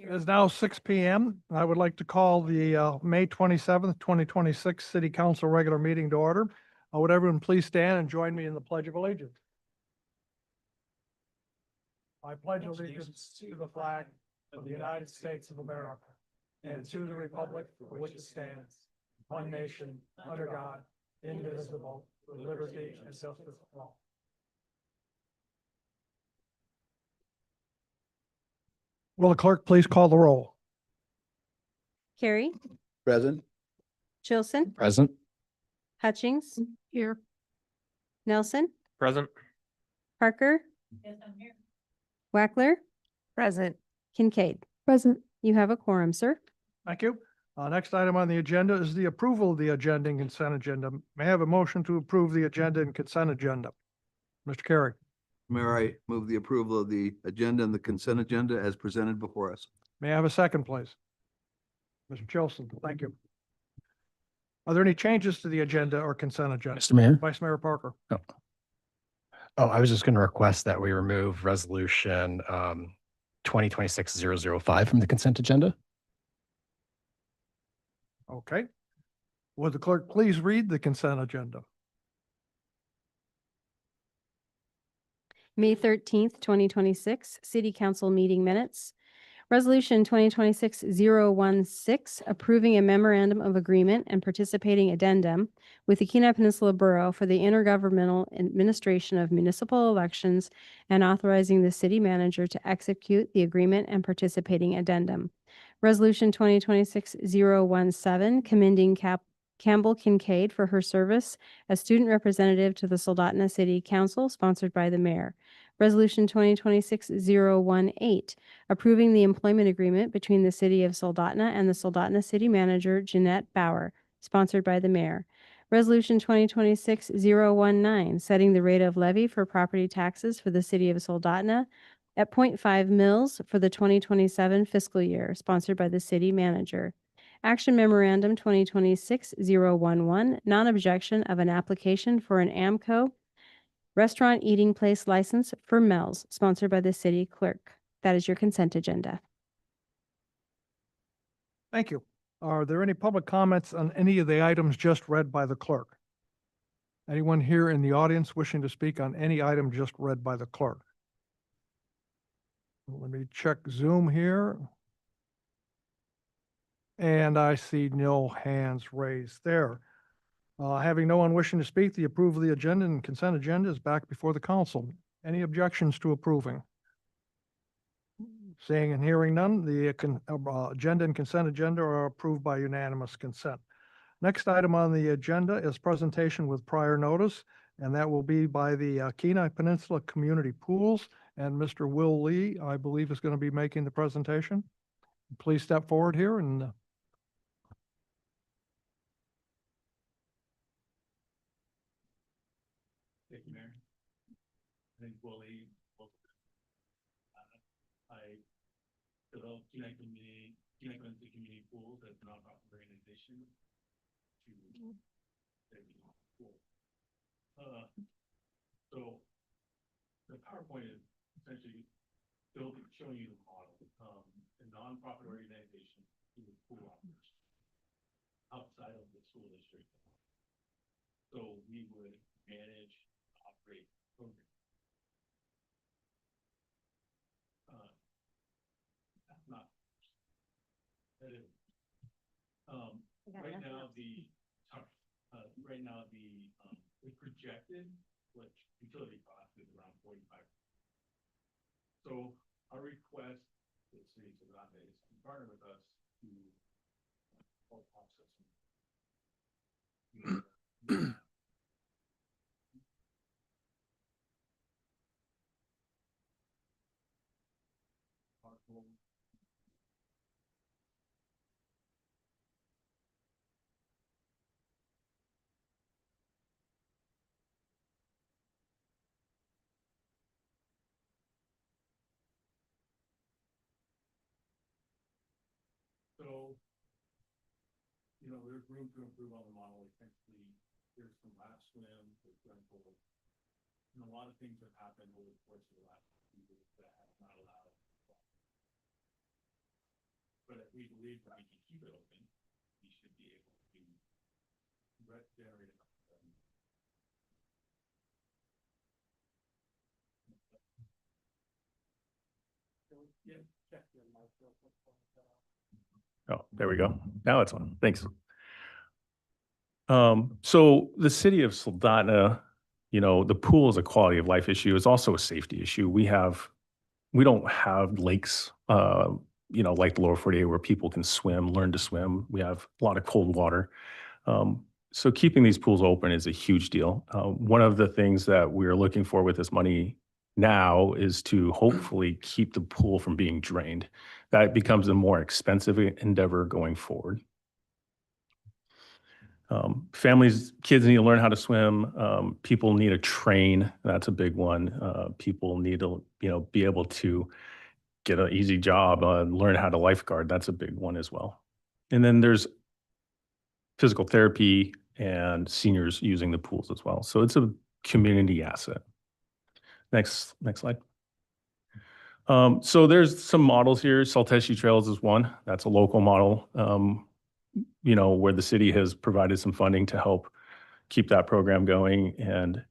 It is now 6 p.m. I would like to call the May 27th, 2026 City Council regular meeting to order. Would everyone please stand and join me in the Pledge of Allegiance? I pledge allegiance to the flag of the United States of America and to the republic for which it stands, one nation, under God, indivisible, with liberty and justice for all. Will the clerk please call the roll? Carey, Present. Chilson, Present. Hutchings. Here. Nelson, Present. Parker. Yes, I'm here. Wackler, Present. Kincaid. Present. You have a quorum, sir. Thank you. Next item on the agenda is the approval of the agenda and consent agenda. May I have a motion to approve the agenda and consent agenda? Mr. Carey, Mayor, I move the approval of the agenda and the consent agenda as presented before us. may I have a second, please? Mr. Chilson, thank you. Are there any changes to the agenda or consent agenda? Mr. Mayor? Vice Mayor Parker. I was just going to request that we remove resolution 2026-005 from the consent agenda. Okay. Would the clerk please read the consent agenda? May 13th, 2026, City Council meeting minutes. Resolution 2026-016, approving a memorandum of agreement and participating addendum with the Kenai Peninsula Borough for the intergovernmental administration of municipal elections and authorizing the city manager to execute the agreement and participating addendum. Resolution 2026-017, commending Campbell Kincaid for her service as student representative to the Soldotna City Council, sponsored by the mayor. Resolution 2026-018, approving the employment agreement between the City of Soldotna and the Soldotna City Manager, Janette Bauer, sponsored by the mayor. Resolution 2026-019, setting the rate of levy for property taxes for the City of Soldotna at 0.5 mils for the 2027 fiscal year, sponsored by the City Manager. Action Memorandum 2026-011, non-objection of an application for an AMCO restaurant eating place license for Mel's, sponsored by the city clerk. That is your consent agenda. Thank you. Are there any public comments on any of the items just read by the clerk? Anyone here in the audience wishing to speak on any item just read by the clerk? Let me check Zoom here. And I see no hands raised there. Having no one wishing to speak, the approval of the agenda and consent agenda is back before the council. Any objections to approving? Seeing and hearing none, the agenda and consent agenda are approved by unanimous consent. Next item on the agenda is presentation with prior notice, and that will be by the Kenai Peninsula Community Pools, and Mr. Will Lee, I believe, is going to be making the presentation. Please step forward here and Thank you, Mayor. My name's Willie. I developed Kenai Peninsula Community Pools as a nonprofit organization to pool. So the PowerPoint is essentially showing you the model. A nonprofit organization to the pool operation outside of the school district. So we would manage, operate program. That's not that is right now the projected which utility cost is around 45. So our request to the city of Soldotna is to partner with us to help offset some. So, there's room to improve on the model. Essentially, there's some lap swim, there's rental, and a lot of things have happened over the course of the last few years that have not allowed but if we believe that we can keep it open, we should be able to generate enough. Oh, there we go. Now it's on. Thanks. So the city of Soldotna, you know, the pool is a quality of life issue. It's also a safety issue. We don't have lakes, you know, like the lower 48 where people can swim, learn to swim. We have a lot of cold water. So keeping these pools open is a huge deal. One of the things that we're looking for with this money now is to hopefully keep the pool from being drained. That becomes a more expensive endeavor going forward. Families, kids need to learn how to swim. People need to train. That's a big one. People need to, you know, be able to get an easy job, learn how to lifeguard. That's a big one as well. And then there's physical therapy and seniors using the pools as well. So it's a community asset. Next slide. So there's some models here. Salteshi Trails is one. That's a local model, you know, where the city has provided some funding to help keep that program going, and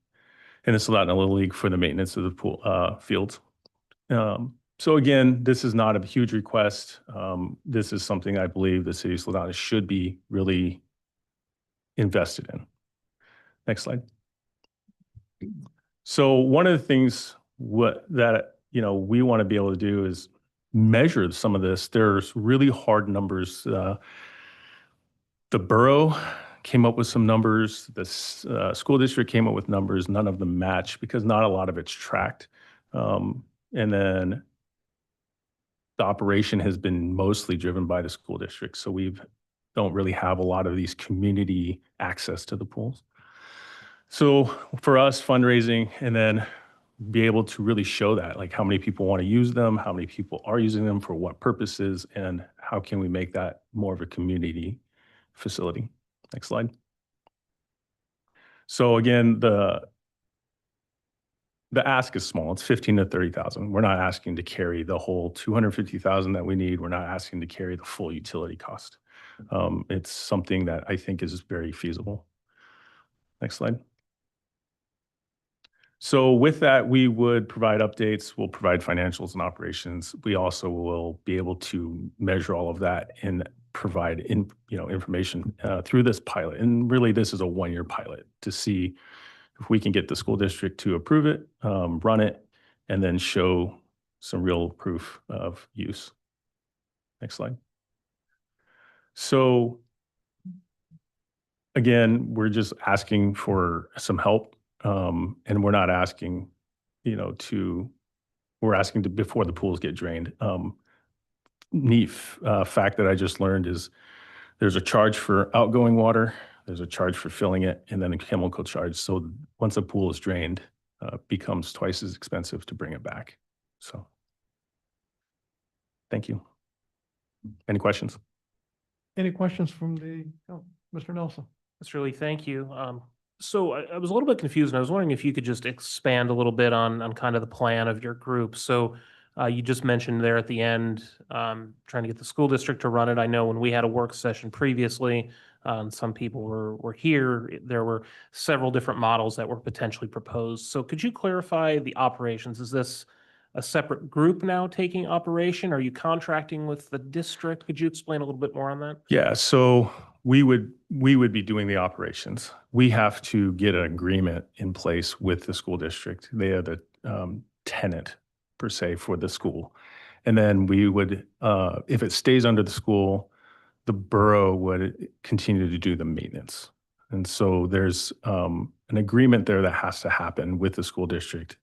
the Soldotna Little League for the maintenance of the pool fields. So again, this is not a huge request. This is something I believe the city of Soldotna should be really invested in. Next slide. So one of the things that you know we want to be able to do is measure some of this. There's really hard numbers. The borough came up with some numbers. The school district came up with numbers. None of them match because not a lot of it's tracked. And then the operation has been mostly driven by the school district. So we don't really have a lot of these community access to the pools. So for us, fundraising, and then be able to really show that, like how many people want to use them, how many people are using them, for what purposes, and how can we make that more of a community facility. Next slide. So again, the ask is small. It's 15 to 30,000. We're not asking to carry the whole 250,000 that we need. We're not asking to carry the full utility cost. It's something that I think is very feasible. Next slide. So with that, we would provide updates. We'll provide financials and operations. We also will be able to measure all of that and provide information through this pilot. And really, this is a one-year pilot to see if we can get the school district to approve it, run it, and then show some real proof of use. Next slide. So again, we're just asking for some help, and we're not asking, we're asking to before the pools get drained. Neat fact that I just learned is there's a charge for outgoing water, there's a charge for filling it, and then a chemical charge. So once a pool is drained, it becomes twice as expensive to bring it back. So thank you. Any questions? Any questions from Mr. Nelson? Mr. Lee, thank you. So I was a little bit confused, and I was wondering if you could just expand a little bit on kind of the plan of your group. So you just mentioned there at the end, trying to get the school district to run it. I know when we had a work session previously, some people were here. There were several different models that were potentially proposed. So could you clarify the operations? Is this a separate group now taking operation? Are you contracting with the district? Could you explain a little bit more on that? Yeah, so we would be doing the operations. We have to get an agreement in place with the school district. They are the tenant per se for the school. And then we would, if it stays under the school, the borough would continue to do the maintenance. And so there's an agreement there that has to happen with the school district.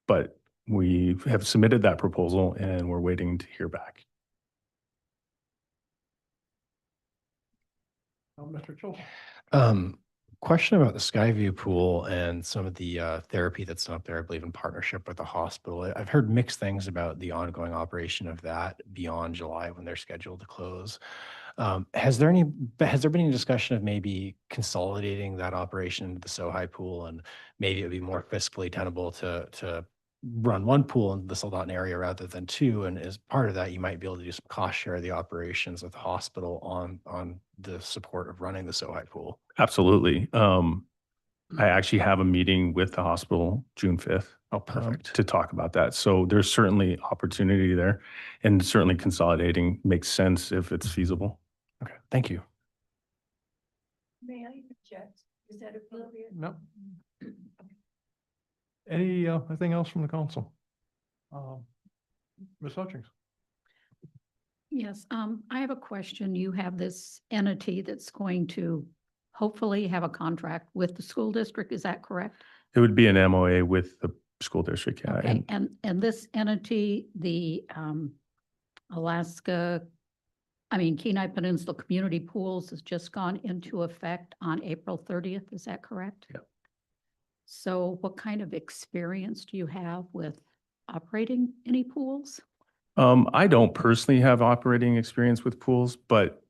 But we have submitted that proposal and we're waiting to hear back. Mr. Chilson. Question about the Skyview pool and some of the therapy that's done up there, I believe in partnership with the hospital. I've heard mixed things about the ongoing operation of that beyond July when they're scheduled to close. Has there been any discussion of maybe consolidating that operation into the Sohai pool, and maybe it would be more fiscally tenable to run one pool in the Soldotna area rather than two. And as part of that, you might be able to do some cost share of the operations with the hospital on the support of running the SOHI pool. Absolutely. I actually have a meeting with the hospital June 5th. Oh, perfect. To talk about that. So there's certainly opportunity there, and certainly consolidating makes sense if it's feasible. Okay, thank you. May I object? Is that appropriate? No. Anything else from the council? Ms. Hutchings? Yes, I have a question. You have this entity that's going to hopefully have a contract with the school district. Is that correct? It would be an MOA with the school district. Yeah. Okay, and this entity, the Kenai Peninsula Community Pools has just gone into effect on April 30th. Is that correct? Yep. So what kind of experience do you have with operating any pools? I don't personally have operating experience with pools, but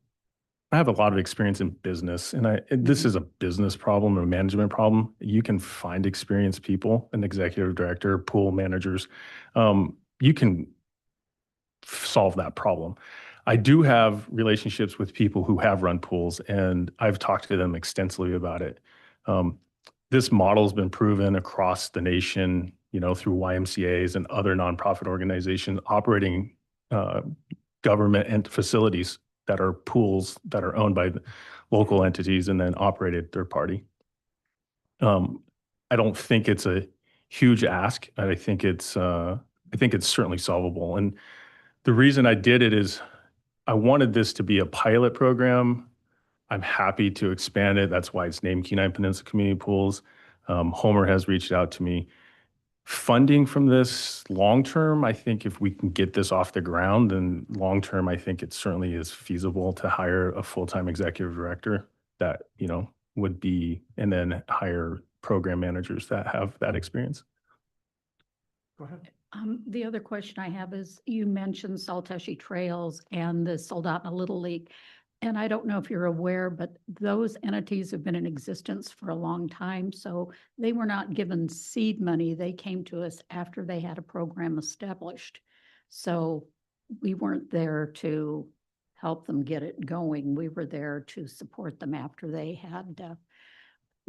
I have a lot of experience in business, and this is a business problem or a management problem. You can find experienced people, an executive director, pool managers. You can solve that problem. I do have relationships with people who have run pools, and I've talked to them extensively about it. This model has been proven across the nation, through YMCAs and other nonprofit organizations operating government and facilities that are pools that are owned by the local entities and then operated third party. I don't think it's a huge ask. I think it's certainly solvable. And the reason I did it is I wanted this to be a pilot program. I'm happy to expand it. That's why it's named Kenai Peninsula Community Pools. Homer has reached out to me. Funding from this long-term, I think if we can get this off the ground, then long-term, I think it certainly is feasible to hire a full-time executive director that, would be, and then hire program managers that have that experience. Go ahead. The other question I have is, you mentioned Salteshi Trails and the Soldotna Little League. And I don't know if you're aware, but those entities have been in existence for a long time. So they were not given seed money. They came to us after they had a program established. So we weren't there to help them get it going. We were there to support them after they had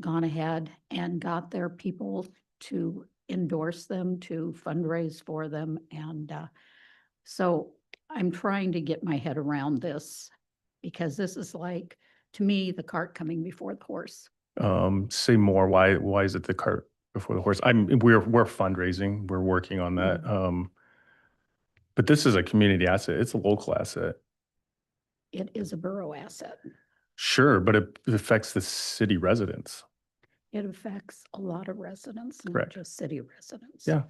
gone ahead and got their people to endorse them, to fundraise for them. And so I'm trying to get my head around this, because this is like, to me, the cart coming before the horse. Say more. Why is it the cart before the horse? We're fundraising. We're working on that. But this is a community asset. It's a local asset. It is a borough asset. Sure, but it affects the city residents. It affects a lot of residents, not Correct. just city residents. Yeah.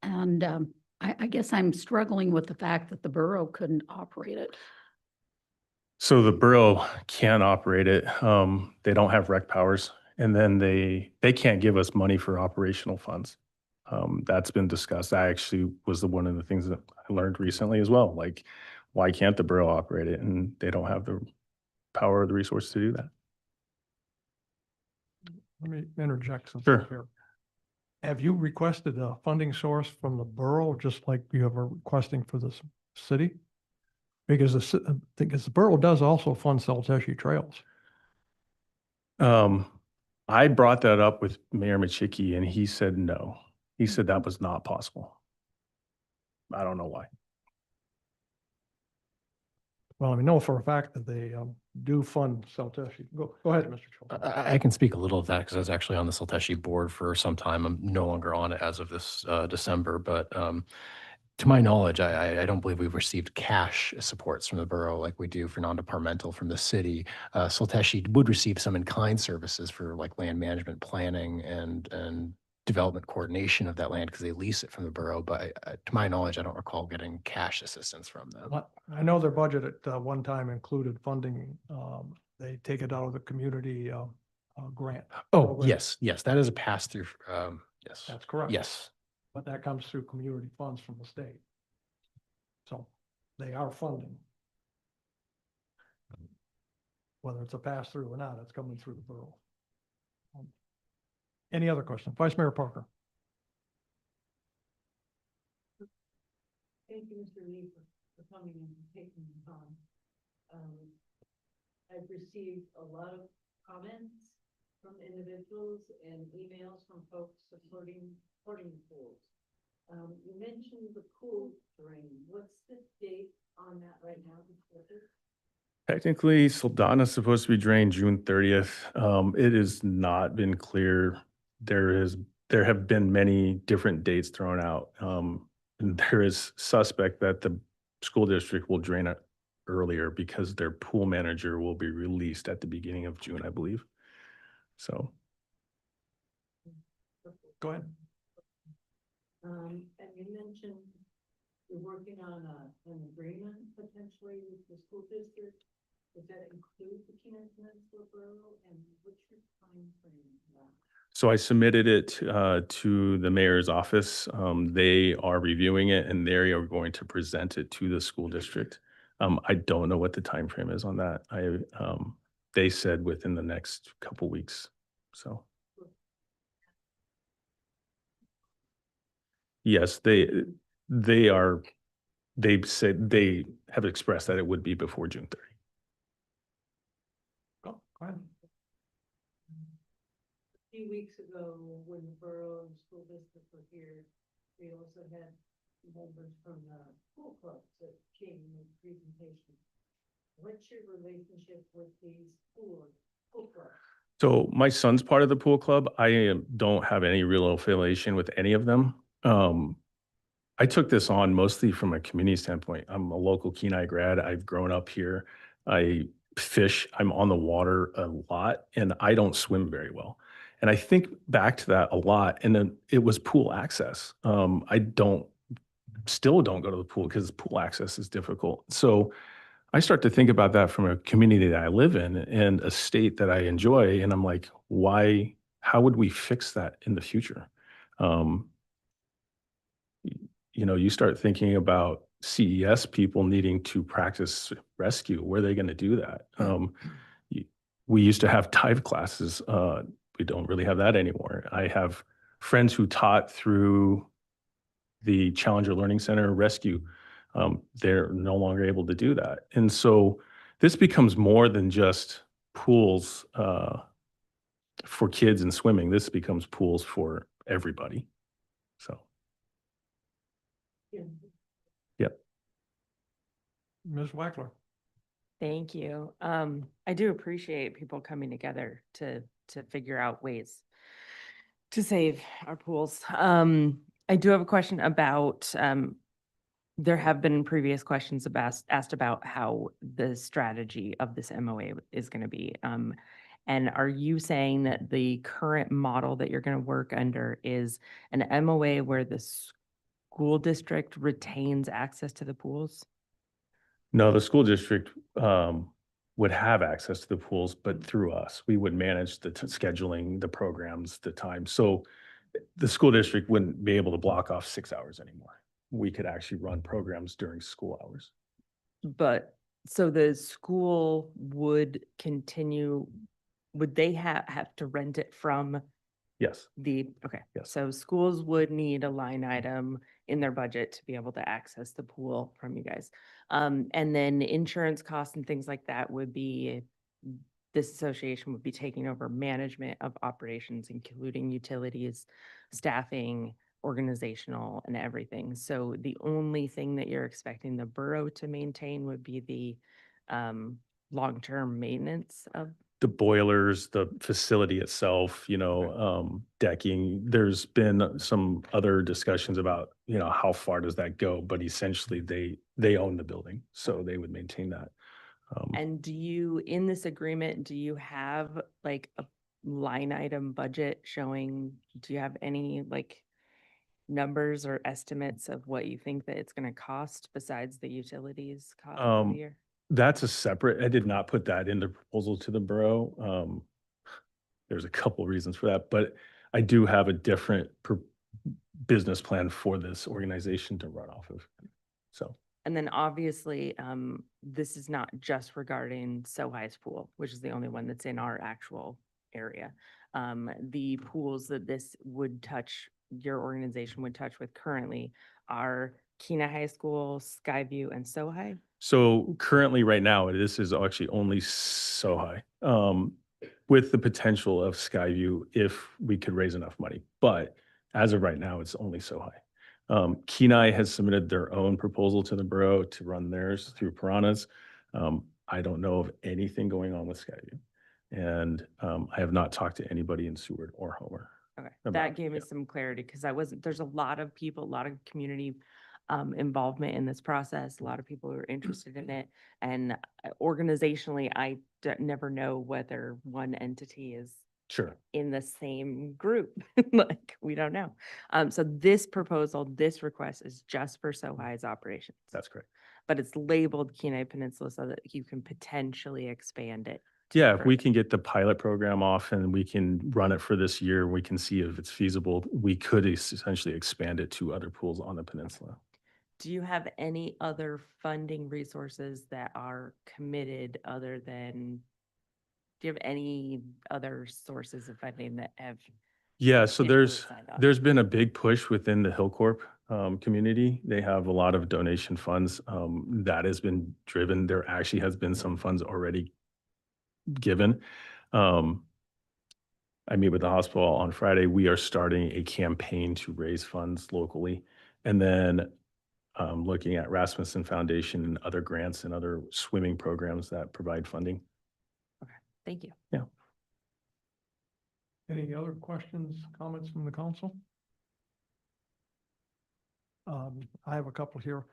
And I guess I'm struggling with the fact that the borough couldn't operate it. So the borough can operate it. They don't have rec powers, and then they can't give us money for operational funds. That's been discussed. That actually was one of the things that I learned recently as well. Like, why can't the borough operate it? And they don't have the power or the resources to do that. Let me interject some Sure. stuff here. Have you requested a funding source from the borough, just like you are requesting for the city? Because the borough does also fund Salteshi Trails. I brought that up with Mayor Machicki, and he said no. He said that was not possible. I don't know why. Well, I know for a fact that they do fund Salteshi. Go ahead, Mr. Chilson. I can speak a little of that because I was actually on the Salteshi board for some time. I'm no longer on it as of this December, but to my knowledge, I don't believe we've received cash supports from the borough like we do for non-departmental from the city. Salteshi would receive some in-kind services for like land management planning and development coordination of that land because they lease it from the borough. But to my knowledge, I don't recall getting cash assistance from them. I know their budget at one time included funding. They take it out of the community grant. Oh, program. yes, that is a pass-through. Yes, That's correct. yes. But that comes through community funds from the state. So they are funding. Whether it's a pass-through or not, it's coming through the borough. Any other questions? Vice Mayor Parker. Thank you, Mr. Lee, for coming and taking the time. I've received a lot of comments from individuals and emails from folks supporting the pools. You mentioned the pool drain. What's the date on that right now? Technically, Soldotna is supposed to be drained June 30th. It has not been clear. There have been many different dates thrown out. And there is suspect that the school district will drain it earlier because their pool manager will be released at the beginning of June, I believe. So. Go ahead. And you mentioned you're working on an agreement potentially with the school district. Does that include the Peninsula Borough, and what's your time frame for that? So I submitted it to the mayor's office. They are reviewing it and they are going to present it to the school district. I don't know what the time frame is on that. They said within the next couple weeks. So yes, they've said they have expressed that it would be before June 30. Go ahead. A few weeks ago, when the borough and school district were here, we also had members from the pool clubs that came and made presentation. What's your relationship with these pool clubs? So my son's part of the pool club. I don't have any real affiliation with any of them. I took this on mostly from a community standpoint. I'm a local Kenai grad. I've grown up here. I fish. I'm on the water a lot, and I don't swim very well. And I think back to that a lot. And then it was pool access. I still don't go to the pool because pool access is difficult. So I start to think about that from a community that I live in and a state that I enjoy. And I'm like, how would we fix that in the future? You start thinking about CES people needing to practice rescue. Where are they going to do that? We used to have dive classes. We don't really have that anymore. I have friends who taught through the Challenger Learning Center rescue. They're no longer able to do that. And so this becomes more than just pools for kids and swimming. This becomes pools for everybody. So. Yep. Ms. Wackler. Thank you. I do appreciate people coming together to figure out ways to save our pools. I do have a question about, there have been previous questions asked about how the strategy of this MOA is going to be. And are you saying that the current model that you're going to work under is an MOA where the school district retains access to the pools? No, the school district would have access to the pools, but through us. We would manage the scheduling, the programs, the time. So the school district wouldn't be able to block off 6 hours anymore. We could actually run programs during school hours. But so the school would continue, would they have to rent it from Yes. okay. Yes. So schools would need a line item in their budget to be able to access the pool from you guys. And then insurance costs and things like that would be, this association would be taking over management of operations, including utilities, staffing, organizational, and everything. So the only thing that you're expecting the borough to maintain would be the long-term maintenance of. The boilers, the facility itself, decking. There's been some other discussions about, how far does that go? But essentially they own the building, so they would maintain that. And in this agreement, do you have like a line item budget showing, do you have any like numbers or estimates of what you think that it's going to cost besides the utilities cost for the year? That's a separate, I did not put that in the proposal to the borough. There's a couple reasons for that, but I do have a different business plan for this organization to run off of. So. And then obviously, this is not just regarding Sohi's pool, which is the only one that's in our actual area. The pools that this would touch, your organization would touch with currently are Kenai High School, Skyview, and Sohai? So currently, right now, this is actually only Sohai, with the potential of Skyview if we could raise enough money. But as of right now, it's only Sohai. Kenai has submitted their own proposal to the borough to run theirs through Piranhas. I don't know of anything going on with Skyview. And I have not talked to anybody in Seward or Homer. Okay, About that it, gave me yeah. some clarity because there's a lot of people, a lot of community involvement in this process, a lot of people who are interested in it. And organizationally, I never know whether one entity is Sure. in the same group. Like, we don't know. So this proposal, this request is just for Sohai's operations, That's correct. but it's labeled Kenai Peninsula so that you can potentially expand it. Yeah, if we further. can get the pilot program off and we can run it for this year, we can see if it's feasible. We could essentially expand it to other pools on the peninsula. Do you have any other funding resources that are committed other than, do you have any other sources of funding that have? Yeah, so officially signed off? there's been a big push within the Hillcorp community. They have a lot of donation funds that has been driven. There actually has been some funds already given. I meet with the hospital on Friday. We are starting a campaign to raise funds locally. And then looking at Rasmussen Foundation and other grants and other swimming programs that provide funding. Thank you. Any other questions, comments from the council? I have a couple here.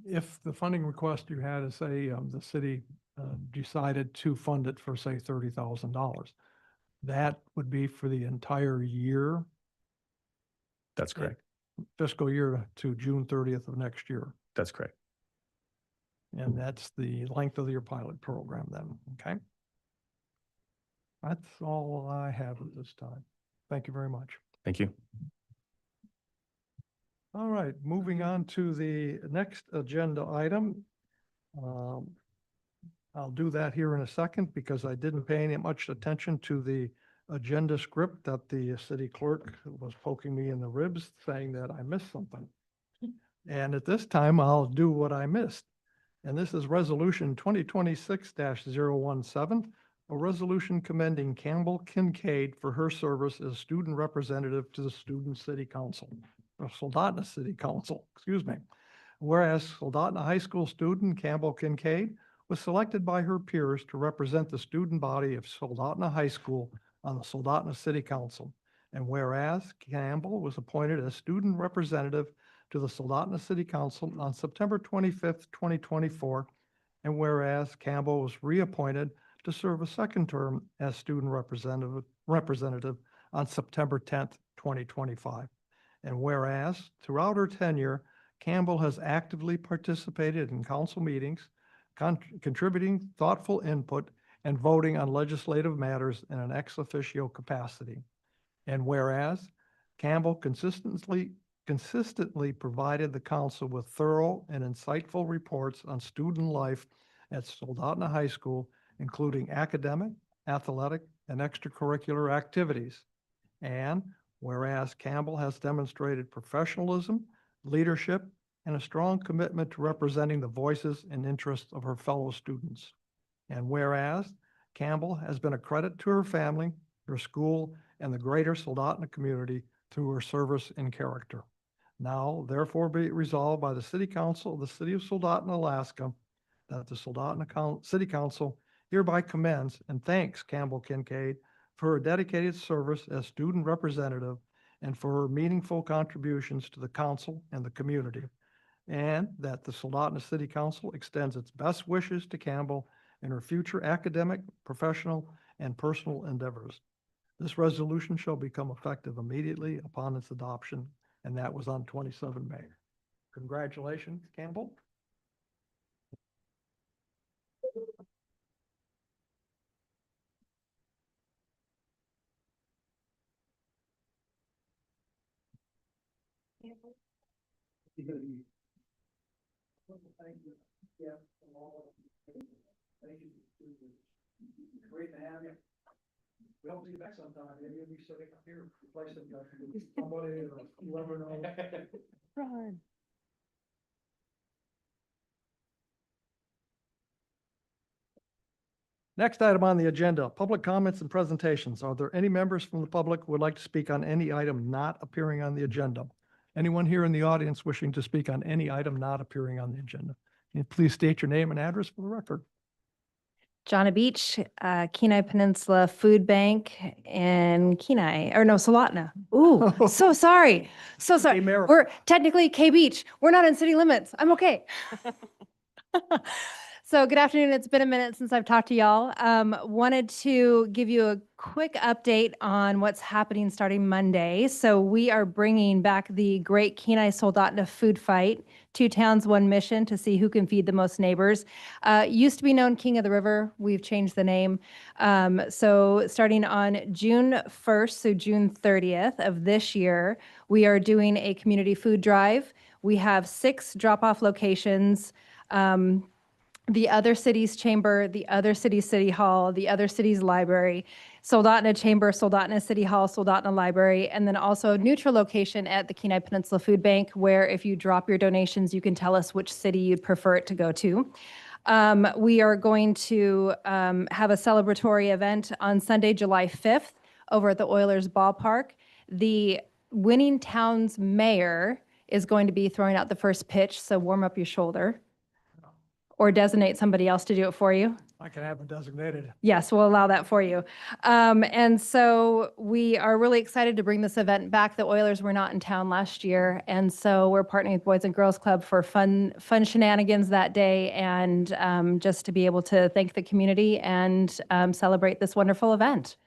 If the funding request you had is say, the city decided to fund it for say $30,000, that would be for the entire year, That's correct. fiscal year to June 30th of next year. That's correct. And that's the length of your pilot program then, okay? That's all I have at this time. Thank you very much. Thank you. All right, moving on to the next agenda item. I'll do that here in a second because I didn't pay any much attention to the agenda script that the city clerk was poking me in the ribs saying that I missed something. And at this time, I'll do what I missed. And this is Resolution 2026-017, a resolution commending Campbell Kincaid for her service as student representative to the Student City Council, or Soldotna City Council, excuse me. Whereas Soldotna High School student Campbell Kincaid was selected by her peers to represent the student body of Soldotna High School on the Soldotna City Council. And whereas Campbell was appointed as student representative to the Soldotna City Council on September 25th, 2024. And whereas Campbell was reappointed to serve a second term as student representative on September 10th, 2025. And whereas throughout her tenure, Campbell has actively participated in council meetings, contributing thoughtful input and voting on legislative matters in an ex officio capacity. And whereas Campbell consistently provided the council with thorough and insightful reports on student life at Soldotna High School, including academic, athletic, and extracurricular activities. And whereas Campbell has demonstrated professionalism, leadership, and a strong commitment to representing the voices and interests of her fellow students. And whereas Campbell has been a credit to her family, her school, and the greater Soldotna community through her service and character. Now, therefore, be it resolved by the City Council of the City of Soldotna, Alaska, that the Soldotna City Council hereby commends and thanks Campbell Kincaid for her dedicated service as student representative and for her meaningful contributions to the council and the community. And that the Soldotna City Council extends its best wishes to Campbell in her future academic, professional, and personal endeavors. This resolution shall become effective immediately upon its adoption, and that was on 27 May. Congratulations, Campbell. Great to have you. We hope to see you back sometime. Maybe you'll be sitting up here replacing somebody or whoever knows. Run. Next item on the agenda, public comments and presentations. Are there any members from the public who would like to speak on any item not appearing on the agenda? Anyone here in the audience wishing to speak on any item not appearing on the agenda? Can you please state your name and address for the record? Jonna Beach, Kenai Peninsula Food Bank in Kenai, or no, Soldotna. Ooh, so sorry. So sorry. Mayor. We're technically K Beach. We're not in city limits. I'm okay. So good afternoon. It's been a minute since I've talked to y'all. Wanted to give you a quick update on what's happening starting Monday. So we are bringing back the Great Kenai Soldotna Food Fight, 2 towns, 1 mission, to see who can feed the most neighbors. Used to be known King of the River. We've changed the name. So starting on June 1st, so June 30th of this year, we are doing a community food drive. We have 6 drop-off locations. The other city's chamber, the other city's city hall, the other city's library, Soldotna Chamber, Soldotna City Hall, Soldotna Library, and then also a neutral location at the Kenai Peninsula Food Bank, where if you drop your donations, you can tell us which city you'd prefer it to go to. We are going to have a celebratory event on Sunday, July 5th over at the Oilers Ballpark. The winning town's mayor is going to be throwing out the first pitch, so warm up your shoulder. Or designate somebody else to do it for you. I can have it designated. Yes, we'll allow that for you. And so we are really excited to bring this event back. The Oilers were not in town last year, and so we're partnering with Boys and Girls Club for fun shenanigans that day, and just to be able to thank the community and celebrate this wonderful event.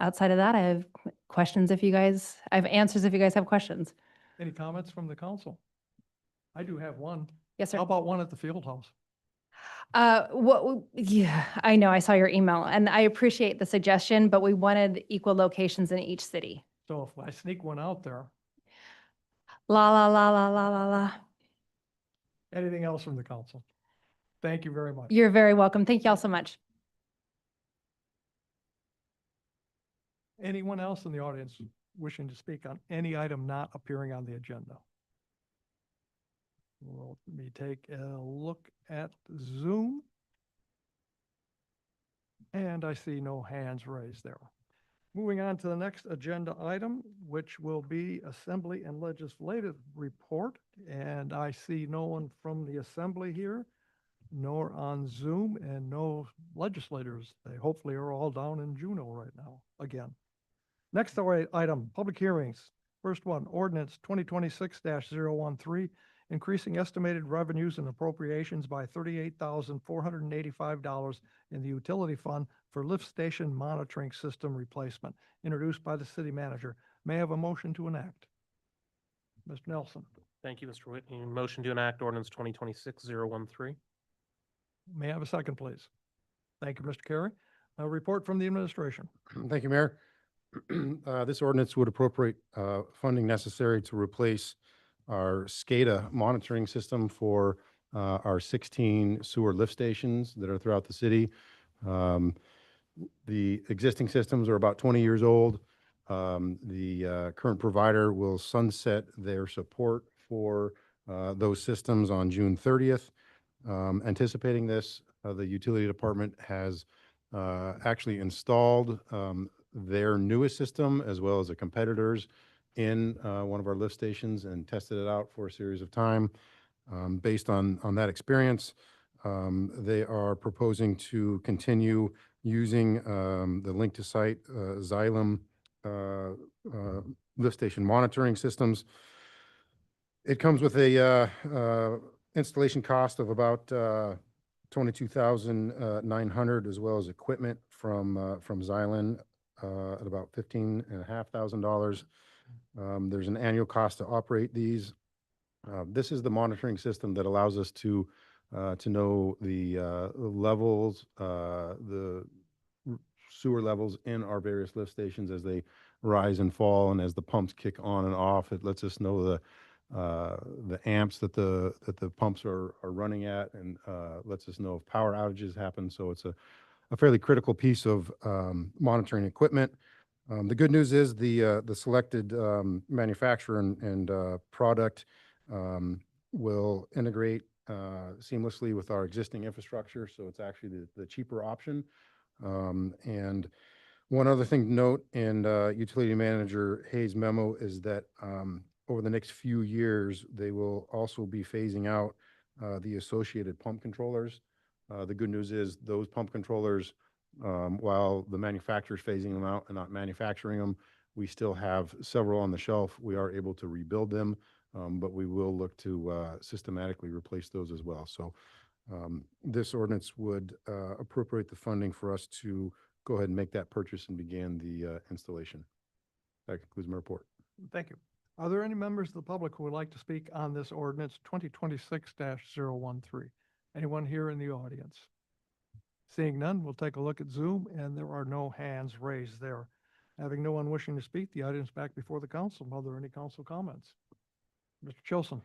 Outside of that, I have questions I have answers if you guys have questions. Any comments from the council? I do have one. Yes, sir. How about one at the field house? Yeah, I know, I saw your email, and I appreciate the suggestion, but we wanted equal locations in each city. So if I sneak one out there, La, la, la, la, la, la, la. anything else from the council? Thank you very much. You're very welcome. Thank y'all so much. Anyone else in the audience wishing to speak on any item not appearing on the agenda? Well, let me take a look at Zoom. And I see no hands raised there. Moving on to the next agenda item, which will be Assembly and Legislative Report. And I see no one from the Assembly here, nor on Zoom, and no legislators. They hopefully are all down in Juneau right now, again. Next item, public hearings. First one, Ordinance 2026-013, increasing estimated revenues and appropriations by $38,485 in the utility fund for lift station monitoring system replacement, introduced by the city manager. May I have a motion to enact? Mr. Nelson. Thank you, Mr. Whitney. Motion to enact ordinance 2026-013. May I have a second, please? Thank you, Mr. Carey. A report from the administration. Thank you, Mayor. This ordinance would appropriate funding necessary to replace our SCADA monitoring system for our 16 sewer lift stations that are throughout the city. The existing systems are about 20 years old. The current provider will sunset their support for those systems on June 30th. Anticipating this, the utility department has actually installed their newest system as well as a competitor's in one of our lift stations and tested it out for a series of time. Based on that experience, they are proposing to continue using the link to site Xylem lift station monitoring systems. It comes with a installation cost of about $22,900, as well as equipment from Xylem at about $15,500. There's an annual cost to operate these. This is the monitoring system that allows us to know the levels, the sewer levels in our various lift stations as they rise and fall, and as the pumps kick on and off. It lets us know the amps that the pumps are running at, and lets us know if power outages happen. So it's a fairly critical piece of monitoring equipment. The good news is the selected manufacturer and product will integrate seamlessly with our existing infrastructure, so it's actually the cheaper option. And one other thing to note in Utility Manager Hayes' memo is that over the next few years, they will also be phasing out the associated pump controllers. The good news is those pump controllers, while the manufacturer's phasing them out and not manufacturing them, we still have several on the shelf. We are able to rebuild them, but we will look to systematically replace those as well. So this ordinance would appropriate the funding for us to go ahead and make that purchase and begin the installation. That concludes my report. Thank you. Are there any members of the public who would like to speak on this ordinance 2026-013? Anyone here in the audience? Seeing none, we'll take a look at Zoom, and there are no hands raised there. Having no one wishing to speak, the item is back before the council. Are there any council comments? Mr. Chilson.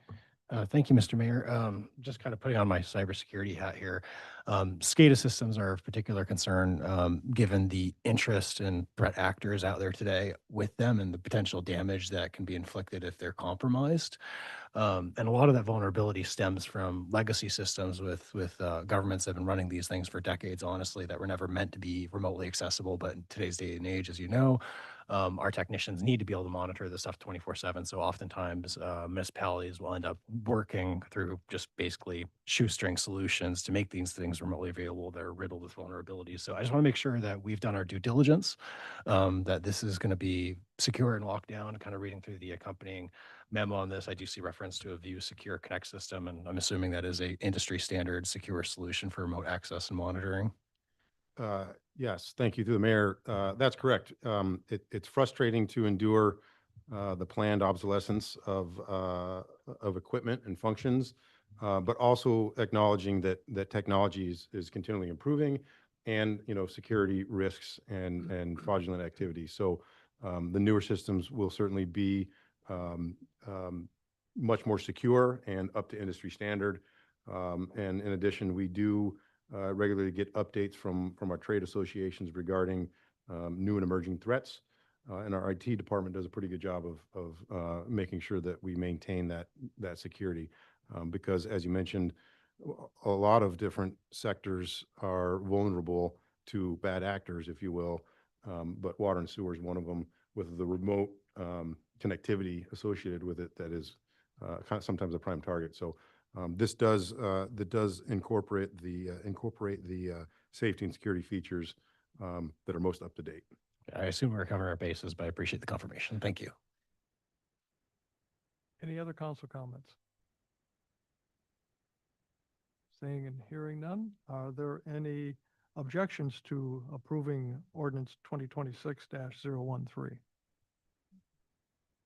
Thank you, Mr. Mayor. Just kind of putting on my cybersecurity hat here. SCADA systems are of particular concern, given the interest and threat actors out there today with them and the potential damage that can be inflicted if they're compromised. And a lot of that vulnerability stems from legacy systems with governments that have been running these things for decades, honestly, that were never meant to be remotely accessible. But in today's day and age, as you know, our technicians need to be able to monitor this stuff 24/7. So oftentimes municipalities will end up working through just basically shoestring solutions to make these things remotely available that are riddled with vulnerabilities. So I just want to make sure that we've done our due diligence, that this is going to be secure and locked down. Kind of reading through the accompanying memo on this, I do see reference to a View Secure Connect system, and I'm assuming that is a industry standard secure solution for remote access and monitoring. Yes, thank you, through the mayor. That's correct. It's frustrating to endure the planned obsolescence of equipment and functions, but also acknowledging that technology is continually improving, and security risks and fraudulent activity. So the newer systems will certainly be much more secure and up to industry standard. And in addition, we do regularly get updates from our trade associations regarding new and emerging threats. And our IT department does a pretty good job of making sure that we maintain that security. Because as you mentioned, a lot of different sectors are vulnerable to bad actors, if you will. But water and sewer is one of them, with the remote connectivity associated with it that is sometimes a prime target. So this does incorporate the safety and security features that are most up to date. I assume we're covering our bases, but I appreciate the confirmation. Thank you. Any other council comments? Seeing and hearing none, are there any objections to approving ordinance 2026-013?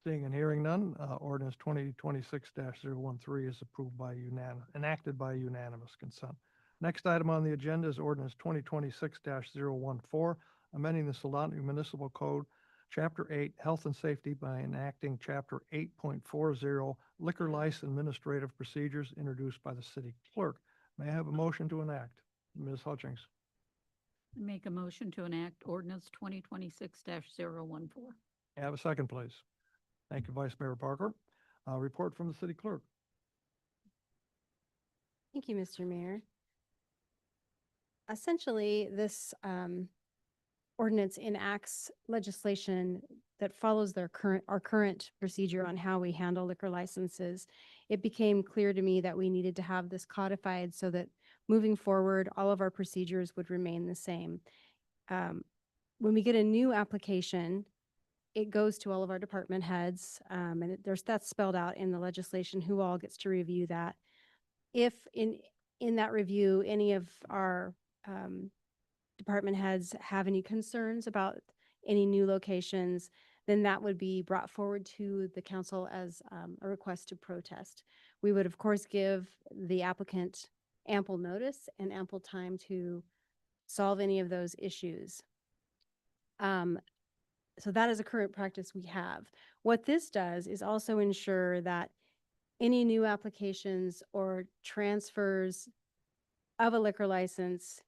Seeing and hearing none, ordinance 2026-013 is approved by enacted by unanimous consent. Next item on the agenda is ordinance 2026-014, amending the Soldotna Municipal Code, Chapter 8, Health and Safety by enacting Chapter 8.40, Liquor License Administrative Procedures, introduced by the city clerk. May I have a motion to enact? Ms. Hutchings. Make a motion to enact ordinance 2026-014. Have a second, please. Thank you, Vice Mayor Parker. Report from the city clerk. Thank you, Mr. Mayor. Essentially, this ordinance enacts legislation that follows our current procedure on how we handle liquor licenses. It became clear to me that we needed to have this codified so that moving forward, all of our procedures would remain the same. When we get a new application, it goes to all of our department heads, and that's spelled out in the legislation who all gets to review that. If in that review, any of our department heads have any concerns about any new locations, then that would be brought forward to the council as a request to protest. We would, of course, give the applicant ample notice and ample time to solve any of those issues. So that is a current practice we have. What this does is also ensure that any new applications or transfers of a liquor license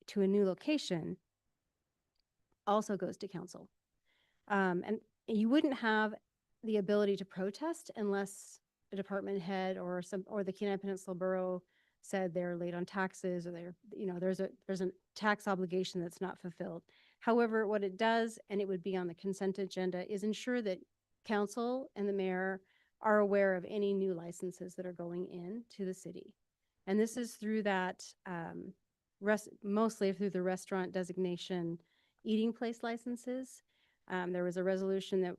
to a new location also goes to council. And you wouldn't have the ability to protest unless department head or or the Kenai Peninsula Borough said they're late on taxes, or there's a tax obligation that's not fulfilled. However, what it does, and it would be on the consent agenda, is ensure that council and the mayor are aware of any new licenses that are going in to the city. And this is through that, mostly through the restaurant designation eating place licenses. There was a resolution that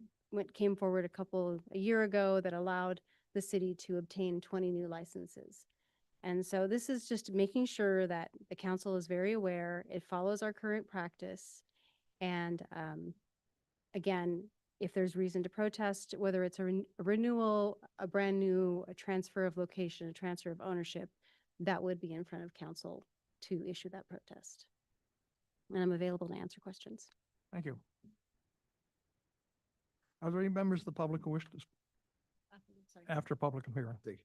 came forward a year ago that allowed the city to obtain 20 new licenses. And so this is just making sure that the council is very aware, it follows our current practice. And again, if there's reason to protest, whether it's a renewal, a brand new, a transfer of location, a transfer of ownership, that would be in front of council to issue that protest. And I'm available to answer questions. Thank you. Are there any members of the public who wish to, after public hearing? Thank you.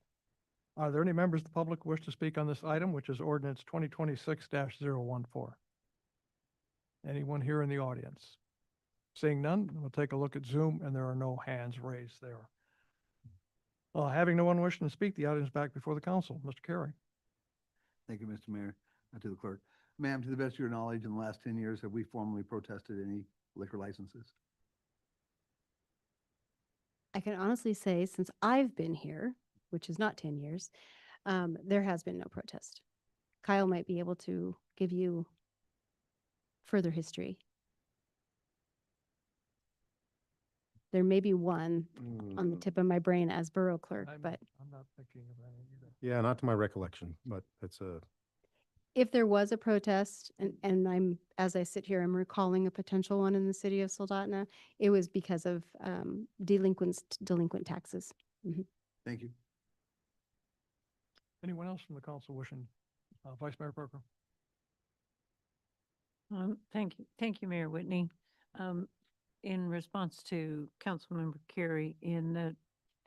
Are there any members of the public who wish to speak on this item, which is ordinance 2026-014? Anyone here in the audience? Seeing none, we'll take a look at Zoom, and there are no hands raised there. Having no one wishing to speak, the item is back before the council. Mr. Carey. Thank you, Mr. Mayor. To the clerk. Ma'am, to the best of your knowledge, in the last 10 years, have we formally protested any liquor licenses? I can honestly say, since I've been here, which is not 10 years, there has been no protest. Kyle might be able to give you further history. There may be one on the tip of my brain as borough clerk, but I'm not thinking of any either. Yeah, not to my recollection, but it's a, if there was a protest, and as I sit here, I'm recalling a potential one in the city of Soldotna, it was because of delinquent taxes. Thank you. Anyone else from the council wishing? Vice Mayor Parker. Thank you, Mayor Whitney. In response to Councilmember Carey, in the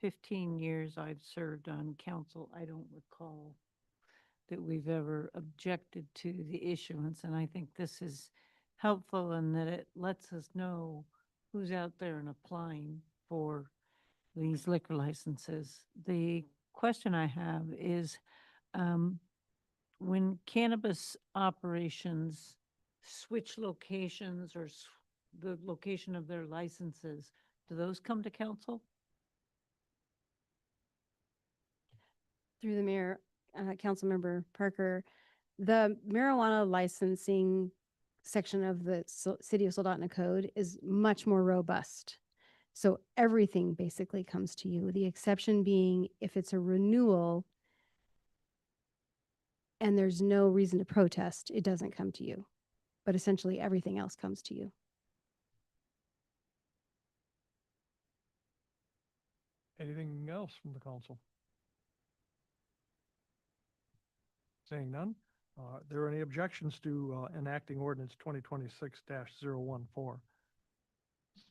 15 years I've served on council, I don't recall that we've ever objected to the issuance, and I think this is helpful in that it lets us know who's out there and applying for these liquor licenses. The question I have is, when cannabis operations switch locations or the location of their licenses, do those come to council? Through the mayor, Councilmember Parker, the marijuana licensing section of the City of Soldotna Code is much more robust. So everything basically comes to you. The exception being if it's a renewal and there's no reason to protest, it doesn't come to you. But essentially everything else comes to you. Anything else from the council? Seeing none, are there any objections to enacting ordinance 2026-014?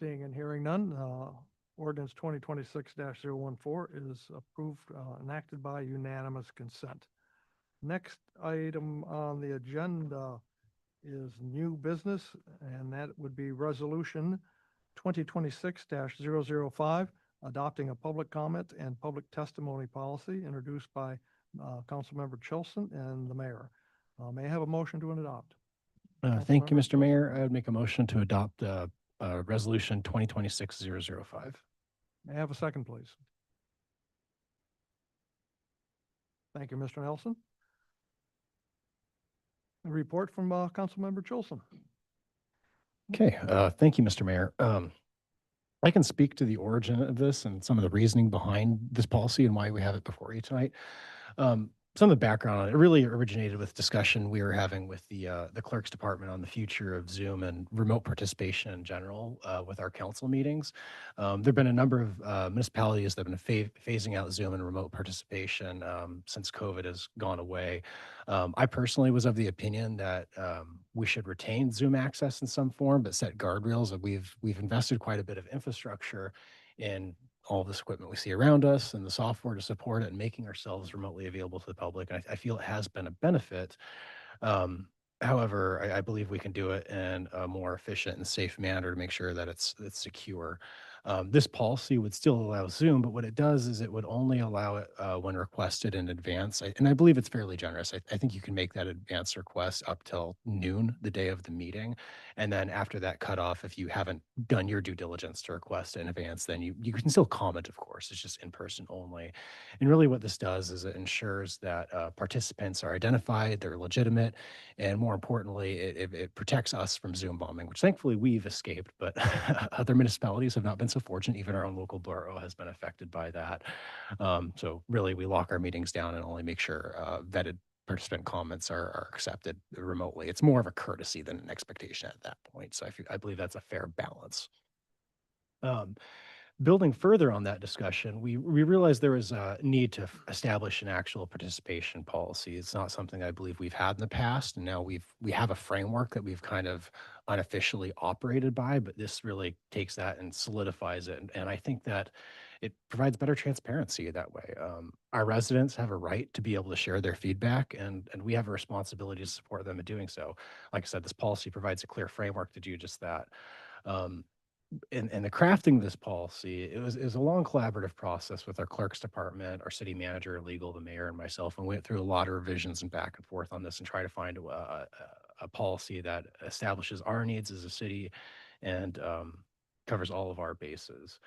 Seeing and hearing none, ordinance 2026-014 is approved, enacted by unanimous consent. Next item on the agenda is new business, and that would be resolution 2026-005, adopting a public comment and public testimony policy introduced by Councilmember Chilson and the mayor. May I have a motion to adopt? Thank you, Councilmember? Mr. Mayor. I would make a motion to adopt resolution 2026-005. May I have a second, please? Thank you, Mr. Nelson. A report from Councilmember Chilson. Okay, thank you, Mr. Mayor. I can speak to the origin of this and some of the reasoning behind this policy and why we have it before you tonight. Some of the background on it really originated with discussion we were having with the clerk's department on the future of Zoom and remote participation in general with our council meetings. There've been a number of municipalities that have been phasing out Zoom and remote participation since COVID has gone away. I personally was of the opinion that we should retain Zoom access in some form, but set guardrails. We've invested quite a bit of infrastructure in all this equipment we see around us and the software to support it and making ourselves remotely available to the public. And I feel it has been a benefit. However, I believe we can do it in a more efficient and safe manner to make sure that it's secure. This policy would still allow Zoom, but what it does is it would only allow it when requested in advance. And I believe it's fairly generous. I think you can make that advance request up till noon, the day of the meeting. And then after that cutoff, if you haven't done your due diligence to request in advance, then you can still comment, of course. It's just in person only. And really what this does is it ensures that participants are identified, they're legitimate, and more importantly, it protects us from Zoom bombing, which thankfully we've escaped, but other municipalities have not been so fortunate. Even our own local borough has been affected by that. So really, we lock our meetings down and only make sure vetted participant comments are accepted remotely. It's more of a courtesy than an expectation at that point. So I believe that's a fair balance. Building further on that discussion, we realized there was a need to establish an actual participation policy. It's not something I believe we've had in the past, and now we have a framework that we've kind of unofficially operated by, but this really takes that and solidifies it. And I think that it provides better transparency that way. Our residents have a right to be able to share their feedback, and we have a responsibility to support them in doing so. Like I said, this policy provides a clear framework to do just that. In the crafting of this policy, it was a long collaborative process with our clerk's department, our city manager, legal, the mayor, and myself, and we went through a lot of revisions and back and forth on this and try to find a policy that establishes our needs as a city and covers all of our bases.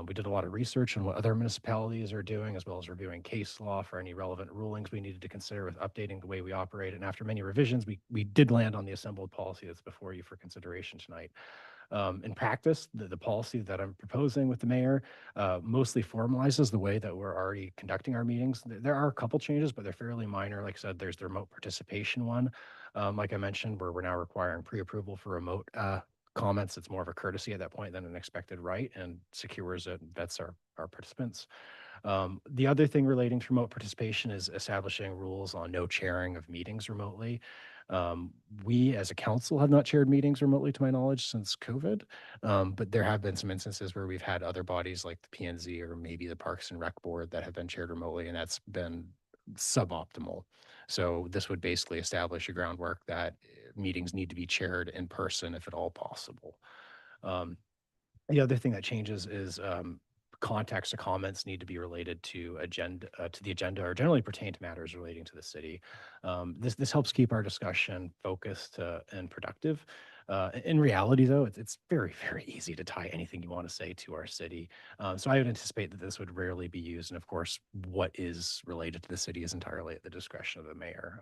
We did a lot of research on what other municipalities are doing, as well as reviewing case law for any relevant rulings we needed to consider with updating the way we operate. And after many revisions, we did land on the assembled policy that's before you for consideration tonight. In practice, the policy that I'm proposing with the mayor mostly formalizes the way that we're already conducting our meetings. There are a couple changes, but they're fairly minor. Like I said, there's the remote participation one. Like I mentioned, where we're now requiring pre-approval for remote comments. It's more of a courtesy at that point than an expected right, and secures it and vets our participants. The other thing relating to remote participation is establishing rules on no chairing of meetings remotely. We as a council have not chaired meetings remotely to my knowledge since COVID, but there have been some instances where we've had other bodies like the PNZ or maybe the Parks and Rec Board that have been chaired remotely, and that's been suboptimal. So this would basically establish a groundwork that meetings need to be chaired in person if at all possible. The other thing that changes is contacts or comments need to be related to the agenda or generally pertain to matters relating to the city. This helps keep our discussion focused and productive. In reality, though, it's very, very easy to tie anything you want to say to our city. So I would anticipate that this would rarely be used. And of course, what is related to the city is entirely at the discretion of the mayor.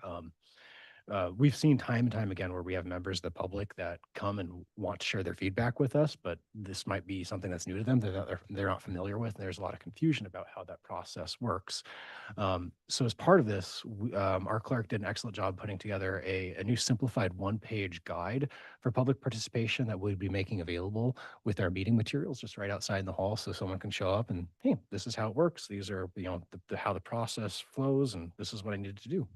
We've seen time and time again where we have members of the public that come and want to share their feedback with us, but this might be something that's new to them that they're not familiar with. And there's a lot of confusion about how that process works. So as part of this, our clerk did an excellent job putting together a new simplified one-page guide for public participation that we'd be making available with our meeting materials just right outside in the hall, so someone can show up and, hey, this is how it works. These are, how the process flows, and this is what I needed to do.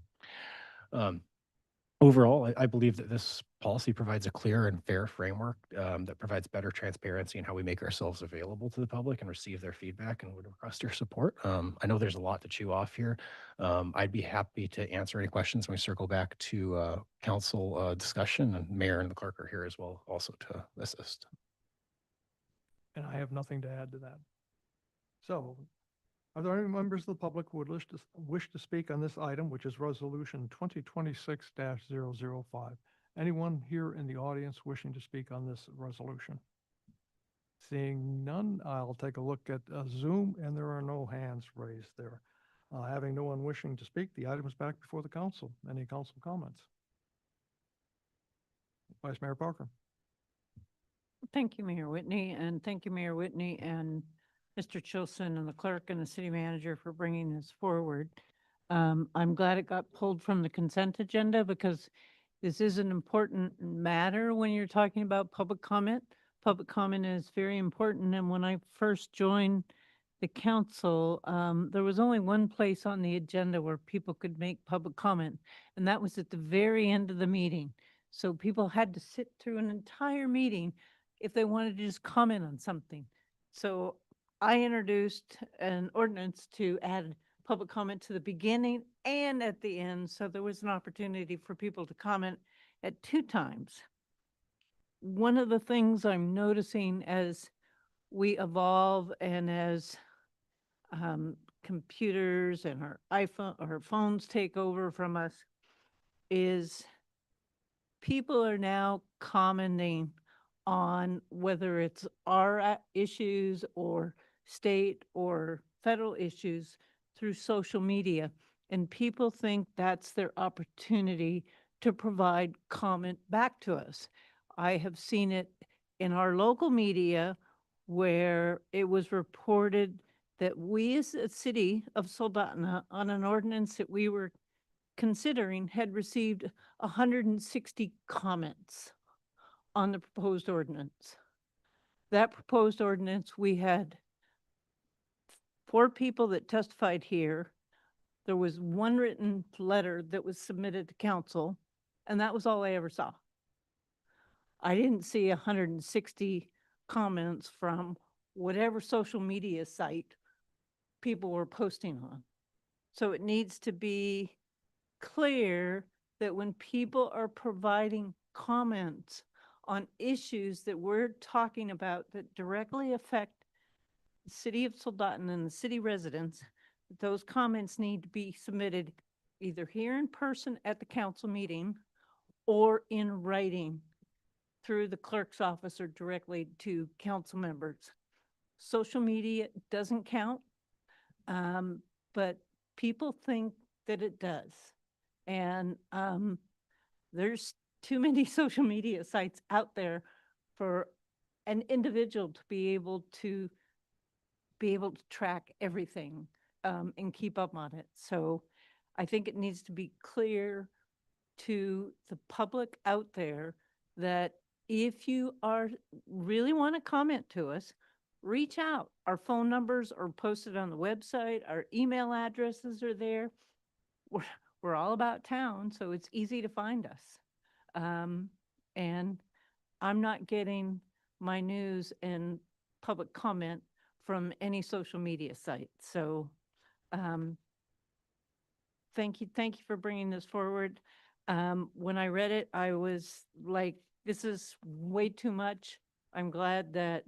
Overall, I believe that this policy provides a clear and fair framework that provides better transparency in how we make ourselves available to the public and receive their feedback, and would request your support. I know there's a lot to chew off here. I'd be happy to answer any questions when we circle back to council discussion, and mayor and the clerk are here as well also to assist. And I have nothing to add to that. So, are there any members of the public who would wish to speak on this item, which is Resolution 2026-005? Anyone here in the audience wishing to speak on this resolution? Seeing none, I'll take a look at Zoom, and there are no hands raised there. Having no one wishing to speak, the item is back before the council. Any council comments? Vice Mayor Parker. Thank you, Mayor Whitney, and thank you, Mayor Whitney and Mr. Chilson and the clerk and the city manager for bringing this forward. I'm glad it got pulled from the consent agenda because this is an important matter when you're talking about public comment. Public comment is very important. And when I first joined the council, there was only one place on the agenda where people could make public comment, and that was at the very end of the meeting. So people had to sit through an entire meeting if they wanted to just comment on something. So I introduced an ordinance to add public comment to the beginning and at the end, so there was an opportunity for people to comment at 2 times. One of the things I'm noticing as we evolve and as computers and our phones take over from us, is people are now commenting on whether it's our issues or state or federal issues through social media. And people think that's their opportunity to provide comment back to us. I have seen it in our local media where it was reported that we as a city of Soldotna, on an ordinance that we were considering, had received 160 comments on the proposed ordinance. That proposed ordinance, we had 4 people that testified here. There was 1 written letter that was submitted to council, and that was all I ever saw. I didn't see 160 comments from whatever social media site people were posting on. So it needs to be clear that when people are providing comments on issues that we're talking about that directly affect the city of Soldotna and the city residents, those comments need to be submitted either here in person at the council meeting or in writing through the clerk's office or directly to council members. Social media doesn't count, but people think that it does. And there's too many social media sites out there for an individual to be able to track everything and keep up on it. So I think it needs to be clear to the public out there that if you really want to comment to us, reach out. Our phone numbers are posted on the website. Our email addresses are there. We're all about town, so it's easy to find us. And I'm not getting my news and public comment from any social media site. So thank you for bringing this forward. When I read it, I was like, this is way too much. I'm glad that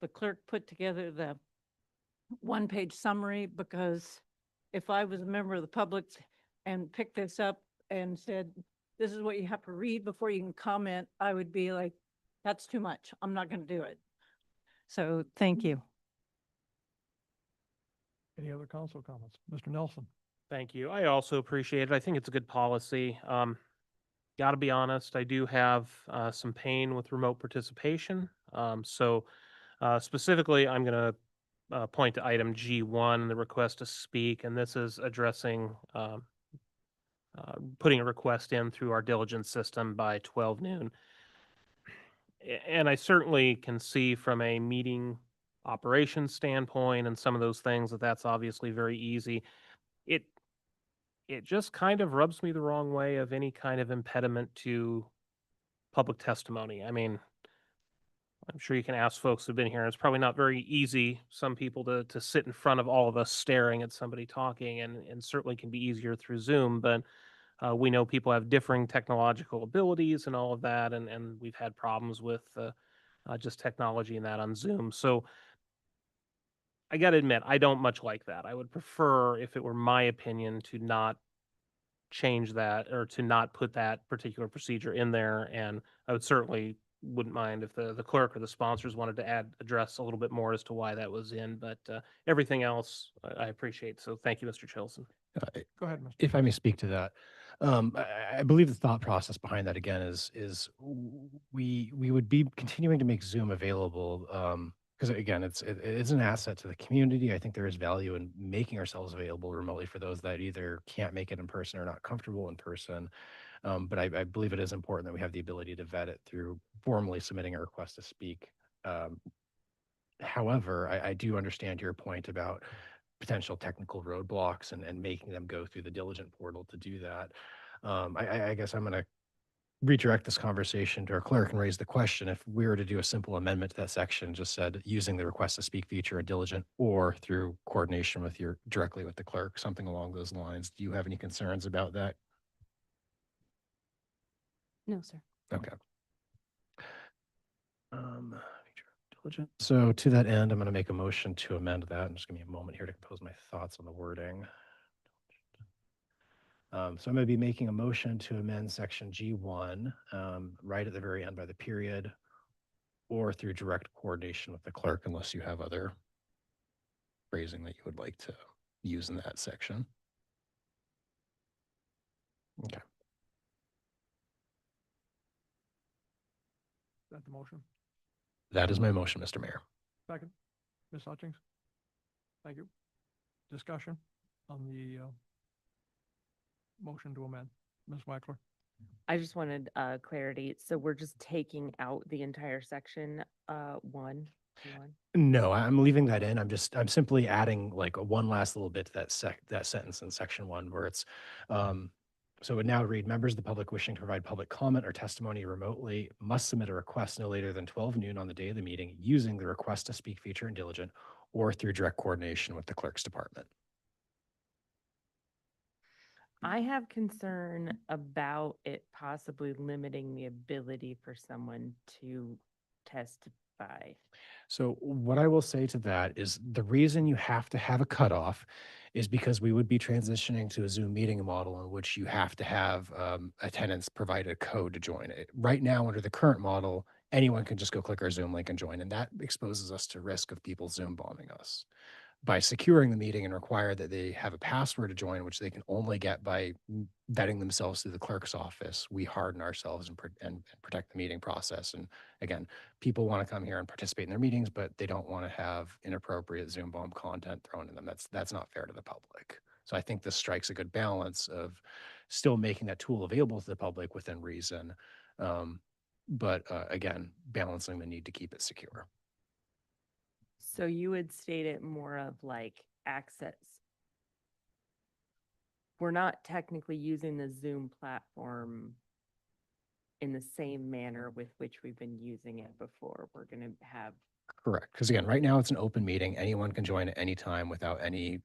the clerk put together the 1-page summary, because if I was a member of the public and picked this up and said, this is what you have to read before you can comment, I would be like, that's too much. I'm not going to do it. So thank you. Any other council comments? Mr. Nelson? Thank you. I also appreciate it. I think it's a good policy. Got to be honest, I do have some pain with remote participation. Specifically, I'm going to point to item G1, the request to speak, and this is addressing putting a request in through our diligence system by 12 noon. And I certainly can see from a meeting operations standpoint and some of those things that that's obviously very easy. It just kind of rubs me the wrong way of any kind of impediment to public testimony. I mean, I'm sure you can ask folks who've been here. It's probably not very easy, some people, to sit in front of all of us staring at somebody talking, and certainly can be easier through Zoom, but we know people have differing technological abilities and all of that, and we've had problems with just technology and that on Zoom. So I got to admit, I don't much like that. I would prefer, if it were my opinion, to not change that or to not put that particular procedure in there. And I would certainly wouldn't mind if the clerk or the sponsors wanted to address a little bit more as to why that was in. But everything else I appreciate. So thank you, Mr. Chilson. Go ahead, Mr. If I may speak to that, I believe the thought process behind that again is we would be continuing to make Zoom available because again, it's an asset to the community. I think there is value in making ourselves available remotely for those that either can't make it in person or not comfortable in person. But I believe it is important that we have the ability to vet it through formally submitting a request to speak. However, I do understand your point about potential technical roadblocks and making them go through the diligent portal to do that. I guess I'm going to redirect this conversation to our clerk and raise the question: if we were to do a simple amendment to that section, just said using the request to speak feature in diligent or through coordination with directly with the clerk, something along those lines. Do you have any concerns about that? No, sir. Okay. diligent. So to that end, I'm going to make a motion to amend that. I'm just give me a moment here to compose my thoughts on the wording. So I'm going to be making a motion to amend section G1, right at the very end by the period, or through direct coordination with the clerk, unless you have other phrasing that you would like to use in that section. Okay. Is that the motion? That is my motion, Mr. Mayor. Second, Ms. Hutchings? Thank you. Discussion on the motion to amend. Ms. Wackler? I just wanted clarity. So we're just taking out the entire section, one. No, I'm leaving that in. I'm simply adding like one last little bit to that sentence in section 1 where it's, so it would now read, members of the public wishing to provide public comment or testimony remotely must submit a request no later than 12 noon on the day of the meeting using the request to speak feature in diligent or through direct coordination with the clerk's department. I have concern about it possibly limiting the ability for someone to testify. So what I will say to that is the reason you have to have a cutoff is because we would be transitioning to a Zoom meeting model in which you have to have attendants provide a code to join it. Right now, under the current model, anyone can just go click our Zoom link and join, and that exposes us to risk of people Zoom bombing us. By securing the meeting and require that they have a password to join, which they can only get by vetting themselves through the clerk's office, we harden ourselves and protect the meeting process. And again, people want to come here and participate in their meetings, but they don't want to have inappropriate Zoom bomb content thrown in them. That's not fair to the public. So I think this strikes a good balance of still making that tool available to the public within reason, but again, balancing the need to keep it secure. So you would state it more of like access. We're not technically using the Zoom platform in the same manner with which we've been using it before. We're going to have. Correct. Because again, right now it's an open meeting. Anyone can join at any time without any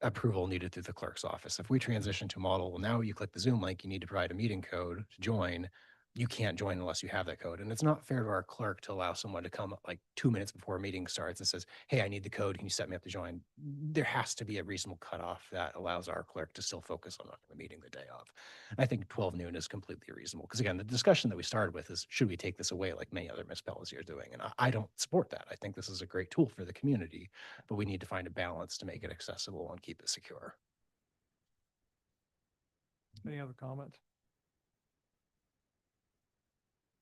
approval needed through the clerk's office. If we transition to a model, well, now you click the Zoom link, you need to provide a meeting code to join. You can't join unless you have that code. And it's not fair to our clerk to allow someone to come like 2 minutes before a meeting starts and says, hey, I need the code. Can you set me up to join? There has to be a reasonable cutoff that allows our clerk to still focus on the meeting the day of. I think 12 noon is completely reasonable. Because again, the discussion that we started with is, should we take this away like many other municipalities are doing? And I don't support that. I think this is a great tool for the community, but we need to find a balance to make it accessible and keep it secure. Any other comments?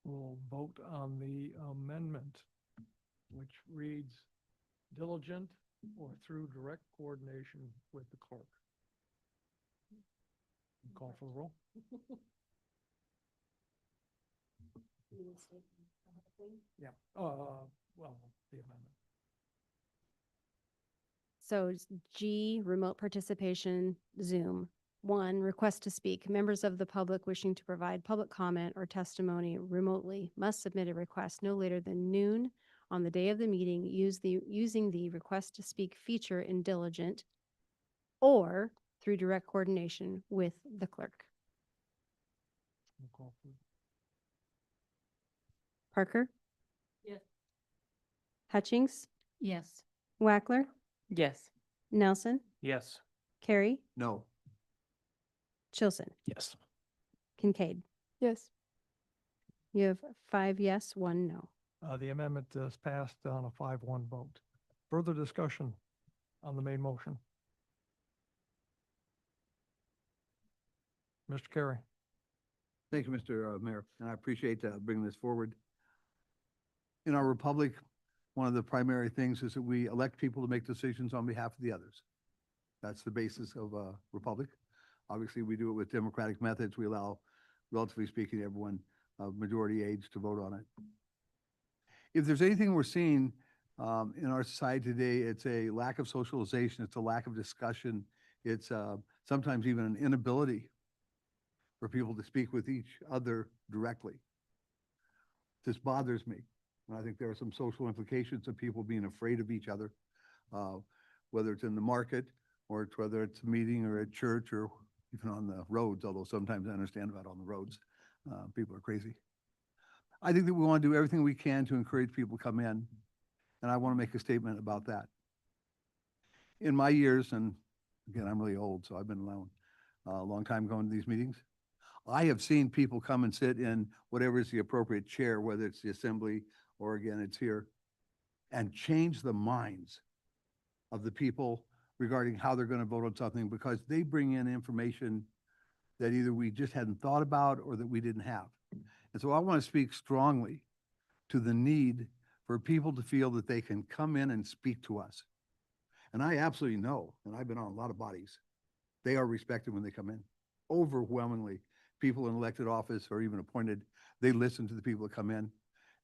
We'll vote on the amendment, which reads diligent or through direct coordination with the clerk. Call for the roll. Yeah, well, the amendment. So it's G, remote participation, Zoom. 1, request to speak. Members of the public wishing to provide public comment or testimony remotely must submit a request no later than noon on the day of the meeting using the request to speak feature in diligent or through direct coordination with the clerk. We'll call for Parker? Yes. Hutchings? Yes. Wackler? Yes. Nelson? Yes. Carey? No. Chilson? Yes. Kincaid? Yes. You have 5 yes, 1 no. the amendment is passed on a 5-1 vote. Further discussion on the main motion. Mr. Carey. Thank you, Mr. Mayor, and I appreciate bringing this forward. In our republic, one of the primary things is that we elect people to make decisions on behalf of the others. That's the basis of a republic. Obviously, we do it with democratic methods. We allow, relatively speaking, everyone of majority age to vote on it. If there's anything we're seeing in our society today, it's a lack of socialization. It's a lack of discussion. It's sometimes even an inability for people to speak with each other directly. This bothers me. And I think there are some social implications of people being afraid of each other, whether it's in the market or it's whether it's a meeting or at church or even on the roads, although sometimes I understand about on the roads. People are crazy. I think that we want to do everything we can to encourage people to come in. And I want to make a statement about that. In my years, and again, I'm really old, so I've been around a long time going to these meetings. I have seen people come and sit in whatever is the appropriate chair, whether it's the assembly or again, it's here, and change the minds of the people regarding how they're going to vote on something because they bring in information that either we just hadn't thought about or that we didn't have. And so I want to speak strongly to the need for people to feel that they can come in and speak to us. And I absolutely know, and I've been on a lot of bodies, they are respected when they come in. Overwhelmingly, people in elected office or even appointed, they listen to the people that come in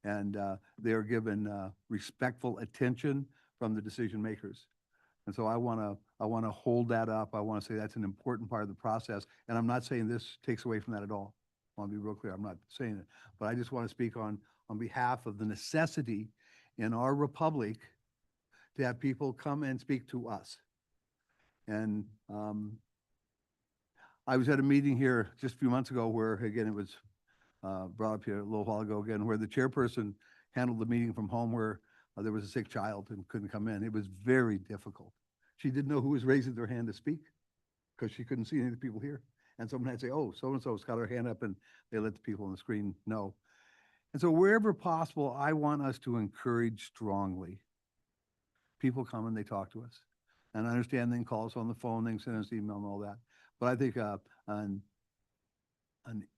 and they are given respectful attention from the decision makers. And so I want to hold that up. I want to say that's an important part of the process. And I'm not saying this takes away from that at all. I want to be real clear. I'm not saying it, but I just want to speak on behalf of the necessity in our republic to have people come and speak to us. And I was at a meeting here just a few months ago where, again, it was brought up here a little while ago again, where the chairperson handled the meeting from home where there was a sick child and couldn't come in. It was very difficult. She didn't know who was raising their hand to speak because she couldn't see any of the people here. And someone had to say, oh, so-and-so's got her hand up, and they let the people on the screen know. And so wherever possible, I want us to encourage strongly. People come and they talk to us. And I understand they can call us on the phone, they can send us email and all that. But I think an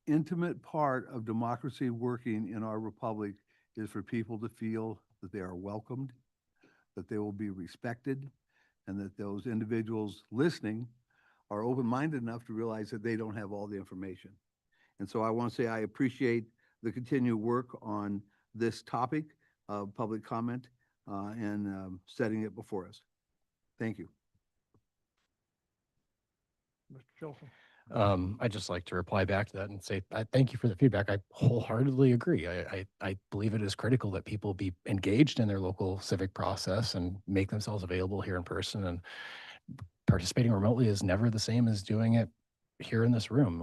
intimate part of democracy working in our republic is for people to feel that they are welcomed, that they will be respected, and that those individuals listening are open-minded enough to realize that they don't have all the information. And so I want to say I appreciate the continued work on this topic of public comment and setting it before us. Thank you. Mr. Chilson. I'd just like to reply back to that and say, thank you for the feedback. I wholeheartedly agree. I believe it is critical that people be engaged in their local civic process and make themselves available here in person. And participating remotely is never the same as doing it here in this room.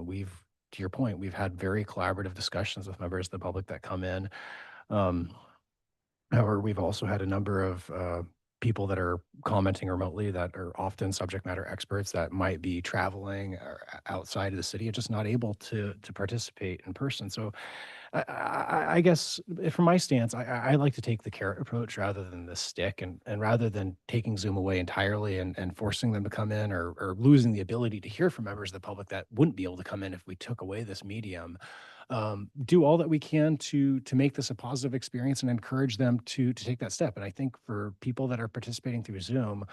To your point, we've had very collaborative discussions with members of the public that come in. However, we've also had a number of people that are commenting remotely that are often subject matter experts that might be traveling or outside of the city and just not able to participate in person. So I guess from my stance, I like to take the carrot approach rather than the stick, and rather than taking Zoom away entirely and forcing them to come in or losing the ability to hear from members of the public that wouldn't be able to come in if we took away this medium. Do all that we can to make this a positive experience and encourage them to take that step. And I think for people that are participating through Zoom,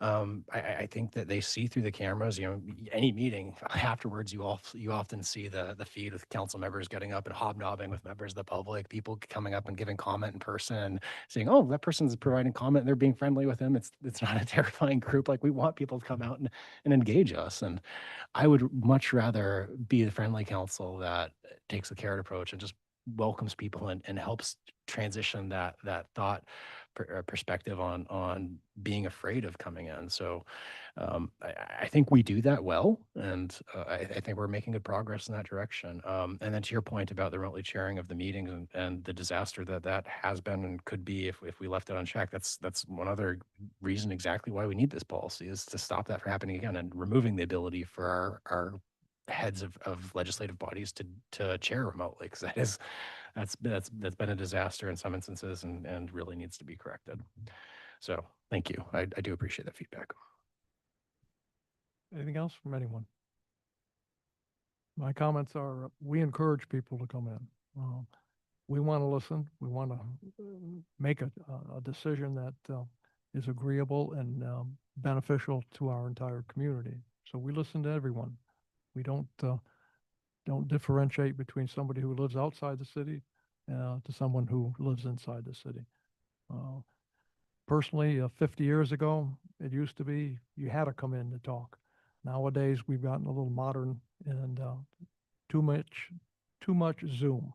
I think that they see through the cameras. You know, any meeting afterwards, you often see the feed with council members getting up and hobnobbing with members of the public, people coming up and giving comment in person, and saying, "Oh, that person's providing comment. And they're being friendly with them." It's not a terrifying group. Like, we want people to come out and engage us. And I would much rather be the friendly council that takes the carrot approach and just welcomes people and helps transition that thought perspective on being afraid of coming in. So I think we do that well, and I think we're making good progress in that direction. And then to your point about the remotely chairing of the meetings and the disaster that has been and could be if we left it unchecked, that's one other reason exactly why we need this policy, is to stop that from happening again and removing the ability for our heads of legislative bodies to chair remotely, because that's been a disaster in some instances and really needs to be corrected. So thank you. I do appreciate that feedback. Anything else from anyone? My comments are, we encourage people to come in. We want to listen. We want to make a decision that is agreeable and beneficial to our entire community. So we listen to everyone. We don't differentiate between somebody who lives outside the city to someone who lives inside the city. Personally, 50 years ago, it used to be you had to come in to talk. Nowadays, we've gotten a little modern and too much Zoom.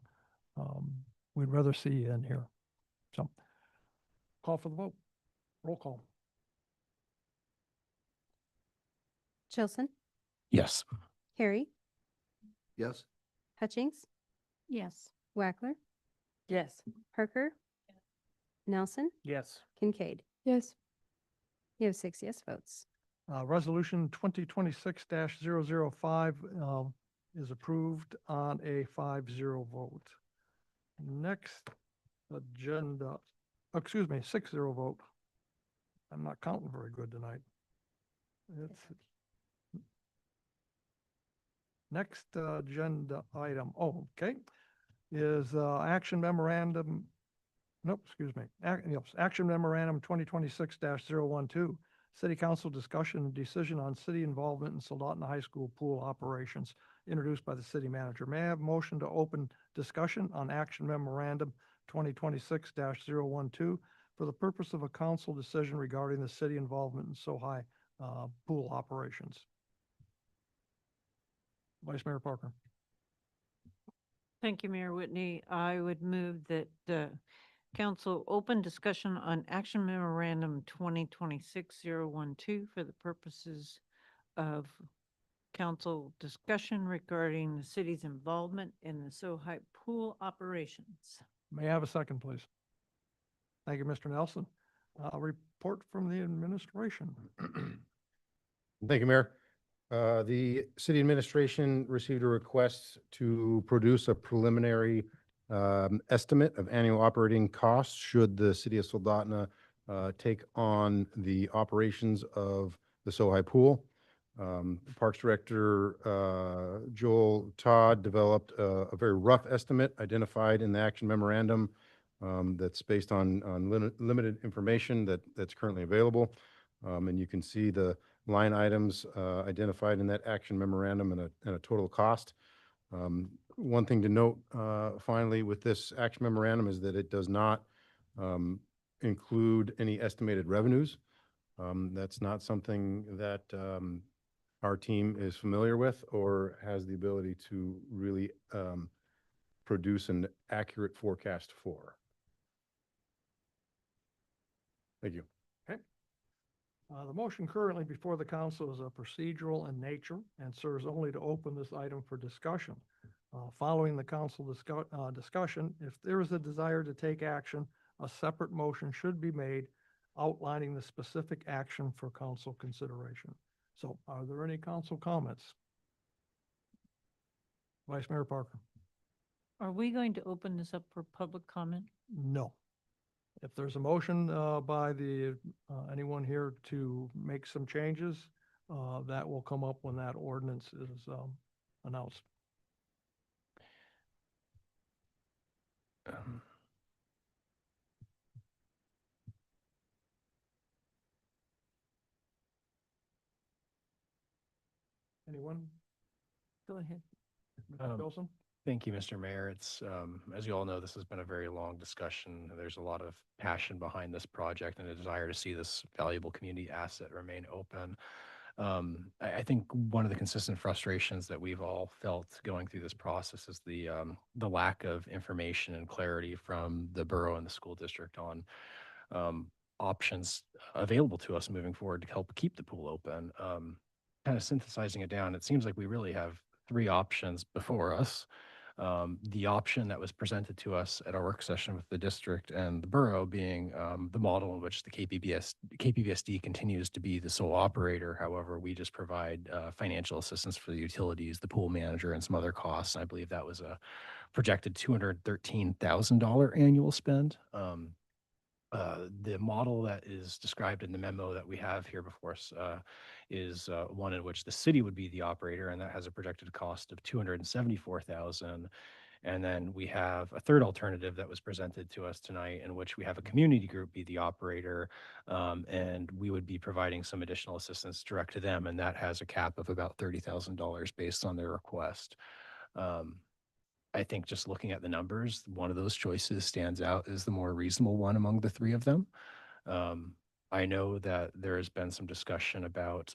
We'd rather see you in here. So, call for the vote. Roll call. Chilson, Yes. Harry, Yes? Hutchings, Yes. Wackler, Yes. Parker, Nelson, Yes. Kincaid. Yes. You have 6 yes votes. Resolution 2026-005 is approved on a 5-0 vote. Next agenda, excuse me, 6-0 vote. I'm not counting very good tonight. It's next agenda item, is action memorandum, nope, excuse me, action memorandum 2026-012. City Council discussion and decision on city involvement in Soldotna High School pool operations, introduced by the city manager. May I have a motion to open discussion on action memorandum 2026-012 for the purpose of a council decision regarding the city involvement in SoHi pool operations? Vice Mayor Parker. Thank you, Mayor Whitney. I would move that council open discussion on action memorandum 2026-012 for the purposes of council discussion regarding the city's involvement in the SoHi pool operations. May I have a second, please? Thank you, Mr. Nelson. Report from the administration. Thank you, Mayor. The city administration received a request to produce a preliminary estimate of annual operating costs should the city of Soldotna take on the operations of the SoHi pool. Parks Director Joel Todd developed a very rough estimate identified in the action memorandum that's based on limited information that's currently available. And you can see the line items identified in that action memorandum and a total cost. One thing to note finally with this action memorandum is that it does not include any estimated revenues. That's not something that our team is familiar with or has the ability to really produce an accurate forecast for. Thank you. The motion currently before the council is a procedural in nature and serves only to open this item for discussion. Following the council discussion, if there is a desire to take action, a separate motion should be made outlining the specific action for council consideration. So are there any council comments? Vice Mayor Parker? Are we going to open this up for public comment? No. If there's a motion by anyone here to make some changes, that will come up when that ordinance is announced. Anyone? Go ahead. Mr. Chilson? Thank you, Mr. Mayor. It's, as you all know, this has been a very long discussion. There's a lot of passion behind this project and a desire to see this valuable community asset remain open. I think one of the consistent frustrations that we've all felt going through this process is the lack of information and clarity from the borough and the school district on options available to us moving forward to help keep the pool open. Kind of synthesizing it down, it seems like we really have 3 options before us. The option that was presented to us at our work session with the district and the borough being the model in which the KPVSD continues to be the sole operator. However, we just provide financial assistance for the utilities, the pool manager, and some other costs. I believe that was a projected $213,000 annual spend. The model that is described in the memo that we have here before us is one in which the city would be the operator, and that has a projected cost of $274,000. And then we have a third alternative that was presented to us tonight, in which we have a community group be the operator, and we would be providing some additional assistance direct to them, and that has a cap of about $30,000 based on their request. I think just looking at the numbers, one of those choices stands out as the more reasonable one among the 3 of them. I know that there has been some discussion about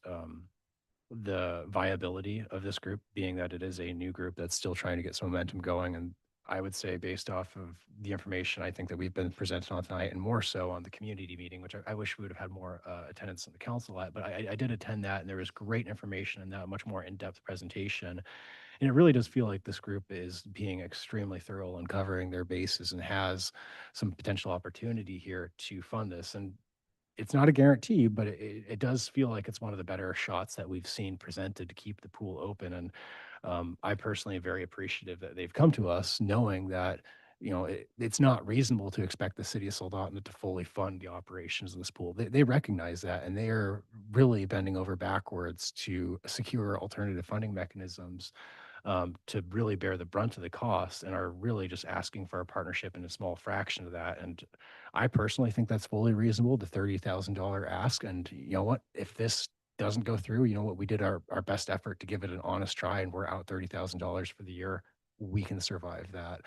the viability of this group, being that it is a new group that's still trying to get some momentum going. And I would say, based off of the information I think that we've been presented on tonight, and more so on the community meeting, which I wish we would have had more attendance in the council at, but I did attend that, and there was great information in that, much more in-depth presentation. And it really does feel like this group is being extremely thorough and covering their bases and has some potential opportunity here to fund this. And it's not a guarantee, but it does feel like it's one of the better shots that we've seen presented to keep the pool open. And I personally am very appreciative that they've come to us knowing that, it's not reasonable to expect the city of Soldotna to fully fund the operations of this pool. They recognize that, and they are really bending over backwards to secure alternative funding mechanisms to really bear the brunt of the cost, and are really just asking for a partnership in a small fraction of that. And I personally think that's fully reasonable, the $30,000 ask. And you know what, if this doesn't go through, you know what, we did our best effort to give it an honest try, and we're out $30,000 for the year. We can survive that.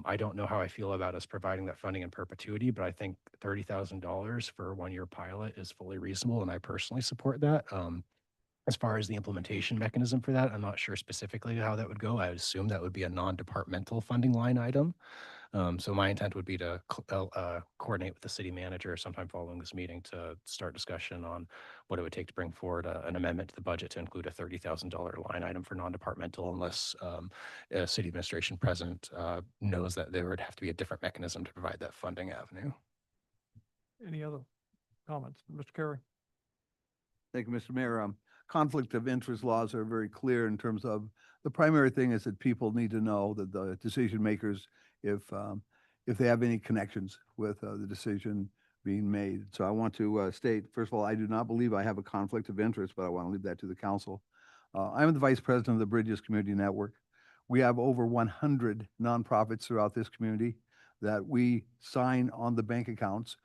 I don't know how I feel about us providing that funding in perpetuity, but I think $30,000 for a 1-year pilot is fully reasonable, and I personally support that. As far as the implementation mechanism for that, I'm not sure specifically how that would go. I would assume that would be a non-departmental funding line item. So my intent would be to coordinate with the city manager sometime following this meeting to start discussion on what it would take to bring forward an amendment to the budget to include a $30,000 line item for non-departmental, unless a city administration president knows that there would have to be a different mechanism to provide that funding avenue. Any other comments? Mr. Carey? Thank you, Mr. Mayor. Conflict of interest laws are very clear in terms of, the primary thing is that people need to know, that the decision makers, if they have any connections with the decision being made. So I want to state, first of all, I do not believe I have a conflict of interest, but I want to leave that to the council. I'm the vice president of the Bridges Community Network. We have over 100 nonprofits throughout this community that we sign on the bank accounts.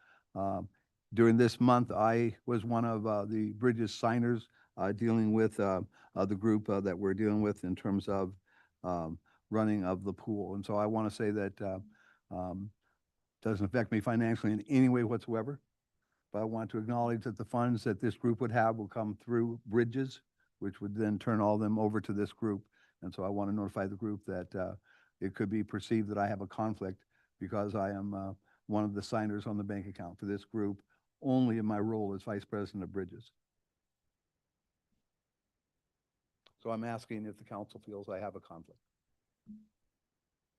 During this month, I was one of the Bridges signers dealing with the group that we're dealing with in terms of running of the pool. And so I want to say that doesn't affect me financially in any way whatsoever, but I want to acknowledge that the funds that this group would have will come through Bridges, which would then turn all of them over to this group. And so I want to notify the group that it could be perceived that I have a conflict because I am one of the signers on the bank account for this group, only in my role as vice president of Bridges. So I'm asking if the council feels I have a conflict.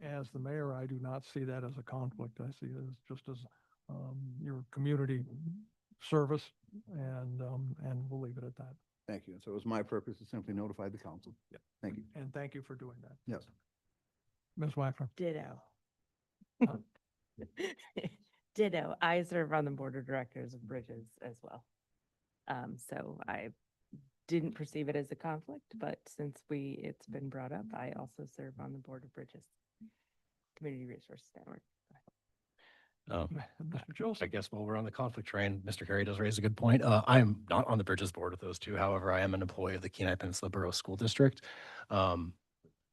As the mayor, I do not see that as a conflict. I see it as just as your community service, and we'll leave it at that. Thank you. And so it was my purpose to simply notify the council. Yeah. Thank you. And thank you for doing that. Yes. Ms. Wackler? Ditto. Ditto. I serve on the board of directors of Bridges as well. So I didn't perceive it as a conflict, but since it's been brought up, I also serve on the board of Bridges Community Resources Network. Mr. Chilson? I guess while we're on the conflict train, Mr. Carey does raise a good point. I am not on the Bridges board with those two. However, I am an employee of the Kenai Peninsula Borough School District.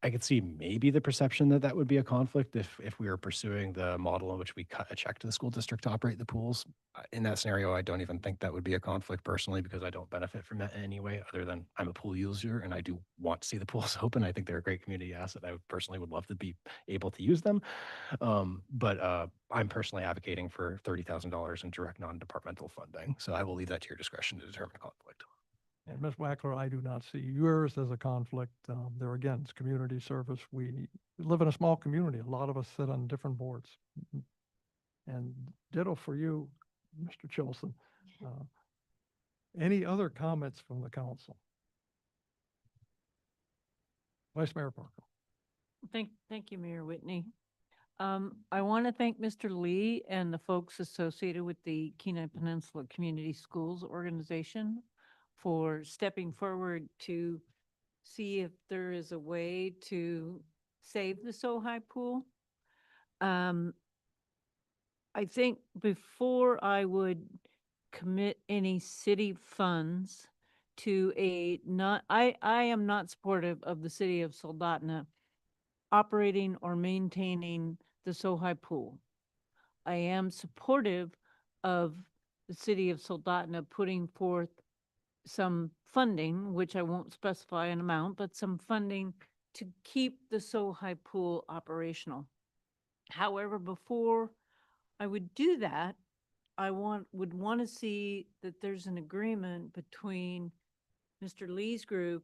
I could see maybe the perception that would be a conflict if we were pursuing the model in which we cut a check to the school district to operate the pools. In that scenario, I don't even think that would be a conflict personally, because I don't benefit from that in any way other than I'm a pool user and I do want to see the pools open. I think they're a great community asset. I personally would love to be able to use them. But I'm personally advocating for $30,000 in direct non-departmental funding. So I will leave that to your discretion to determine conflict. And Ms. Wackler, I do not see yours as a conflict. There again, it's community service. We live in a small community. A lot of us sit on different boards. And ditto for you, Mr. Chilson. Any other comments from the council? Vice Mayor Parker. Thank you, Mayor Whitney. I want to thank Mr. Lee and the folks associated with the Kenai Peninsula Community Schools Organization for stepping forward to see if there is a way to save the Sohai pool. I think before I would commit any city funds to I am not supportive of the city of Soldotna operating or maintaining the Sohai pool. I am supportive of the city of Soldotna putting forth some funding, which I won't specify an amount, but some funding to keep the Sohai pool operational. However, before I would do that, I would want to see that there's an agreement between Mr. Lee's group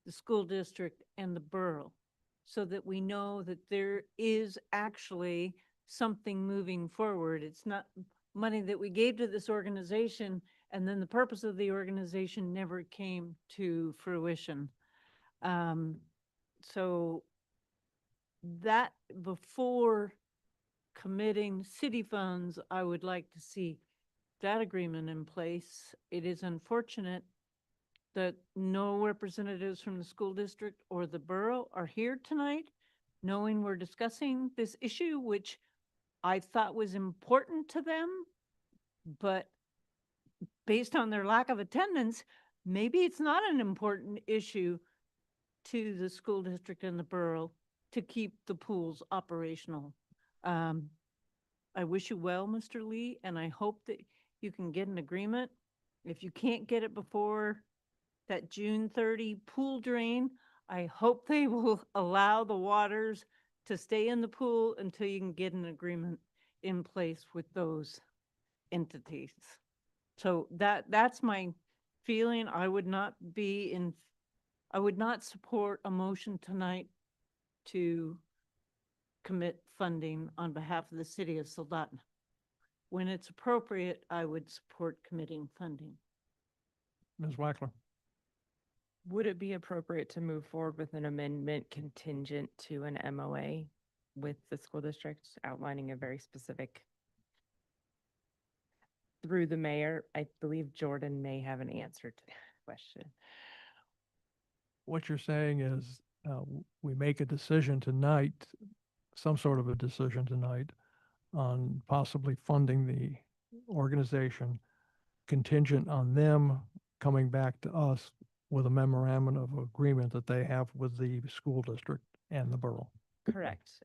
the school district, and the borough, so that we know that there is actually something moving forward. It's not money that we gave to this organization, and then the purpose of the organization never came to fruition. So that before committing city funds, I would like to see that agreement in place. It is unfortunate that no representatives from the school district or the borough are here tonight, knowing we're discussing this issue, which I thought was important to them, but based on their lack of attendance, maybe it's not an important issue to the school district and the borough to keep the pools operational. I wish you well, Mr. Lee, and I hope that you can get an agreement. If you can't get it before that June 30 pool drain, I hope they will allow the waters to stay in the pool until you can get an agreement in place with those entities. So that's my feeling. I would not support a motion tonight to commit funding on behalf of the city of Soldotna. When it's appropriate, I would support committing funding. Ms. Wackler. Would it be appropriate to move forward with an amendment contingent to an MOA with the school district outlining a very specific through the mayor? I believe Jordan may have an answer to that question. What you're saying is we make a decision tonight, some sort of a decision tonight on possibly funding the organization contingent on them coming back to us with a memorandum of agreement that they have with the school district and the borough. Correct.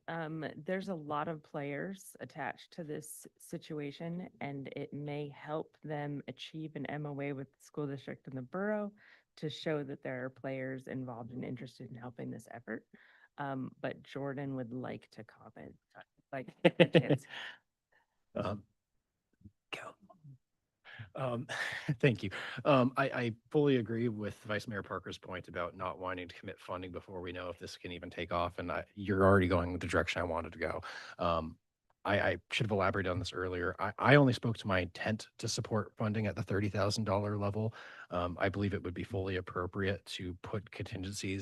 There's a lot of players attached to this situation, and it may help them achieve an MOA with the school district and the borough to show that there are players involved and interested in helping this effort. But Jordan would like to comment. Thank you. I fully agree with Vice Mayor Parker's point about not wanting to commit funding before we know if this can even take off. And you're already going the direction I wanted to go. I should have elaborated on this earlier. I only spoke to my intent to support funding at the $30,000 level. I believe it would be fully appropriate to put contingency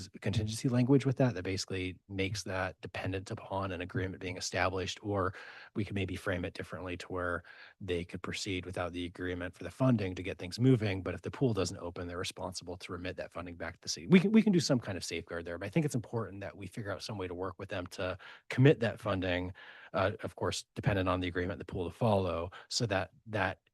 language with that basically makes that dependent upon an agreement being established, or we could maybe frame it differently to where they could proceed without the agreement for the funding to get things moving. But if the pool doesn't open, they're responsible to remit that funding back to the city. We can do some kind of safeguard there, but I think it's important that we figure out some way to work with them to commit that funding. Of course, dependent on the agreement, the pool to follow, so that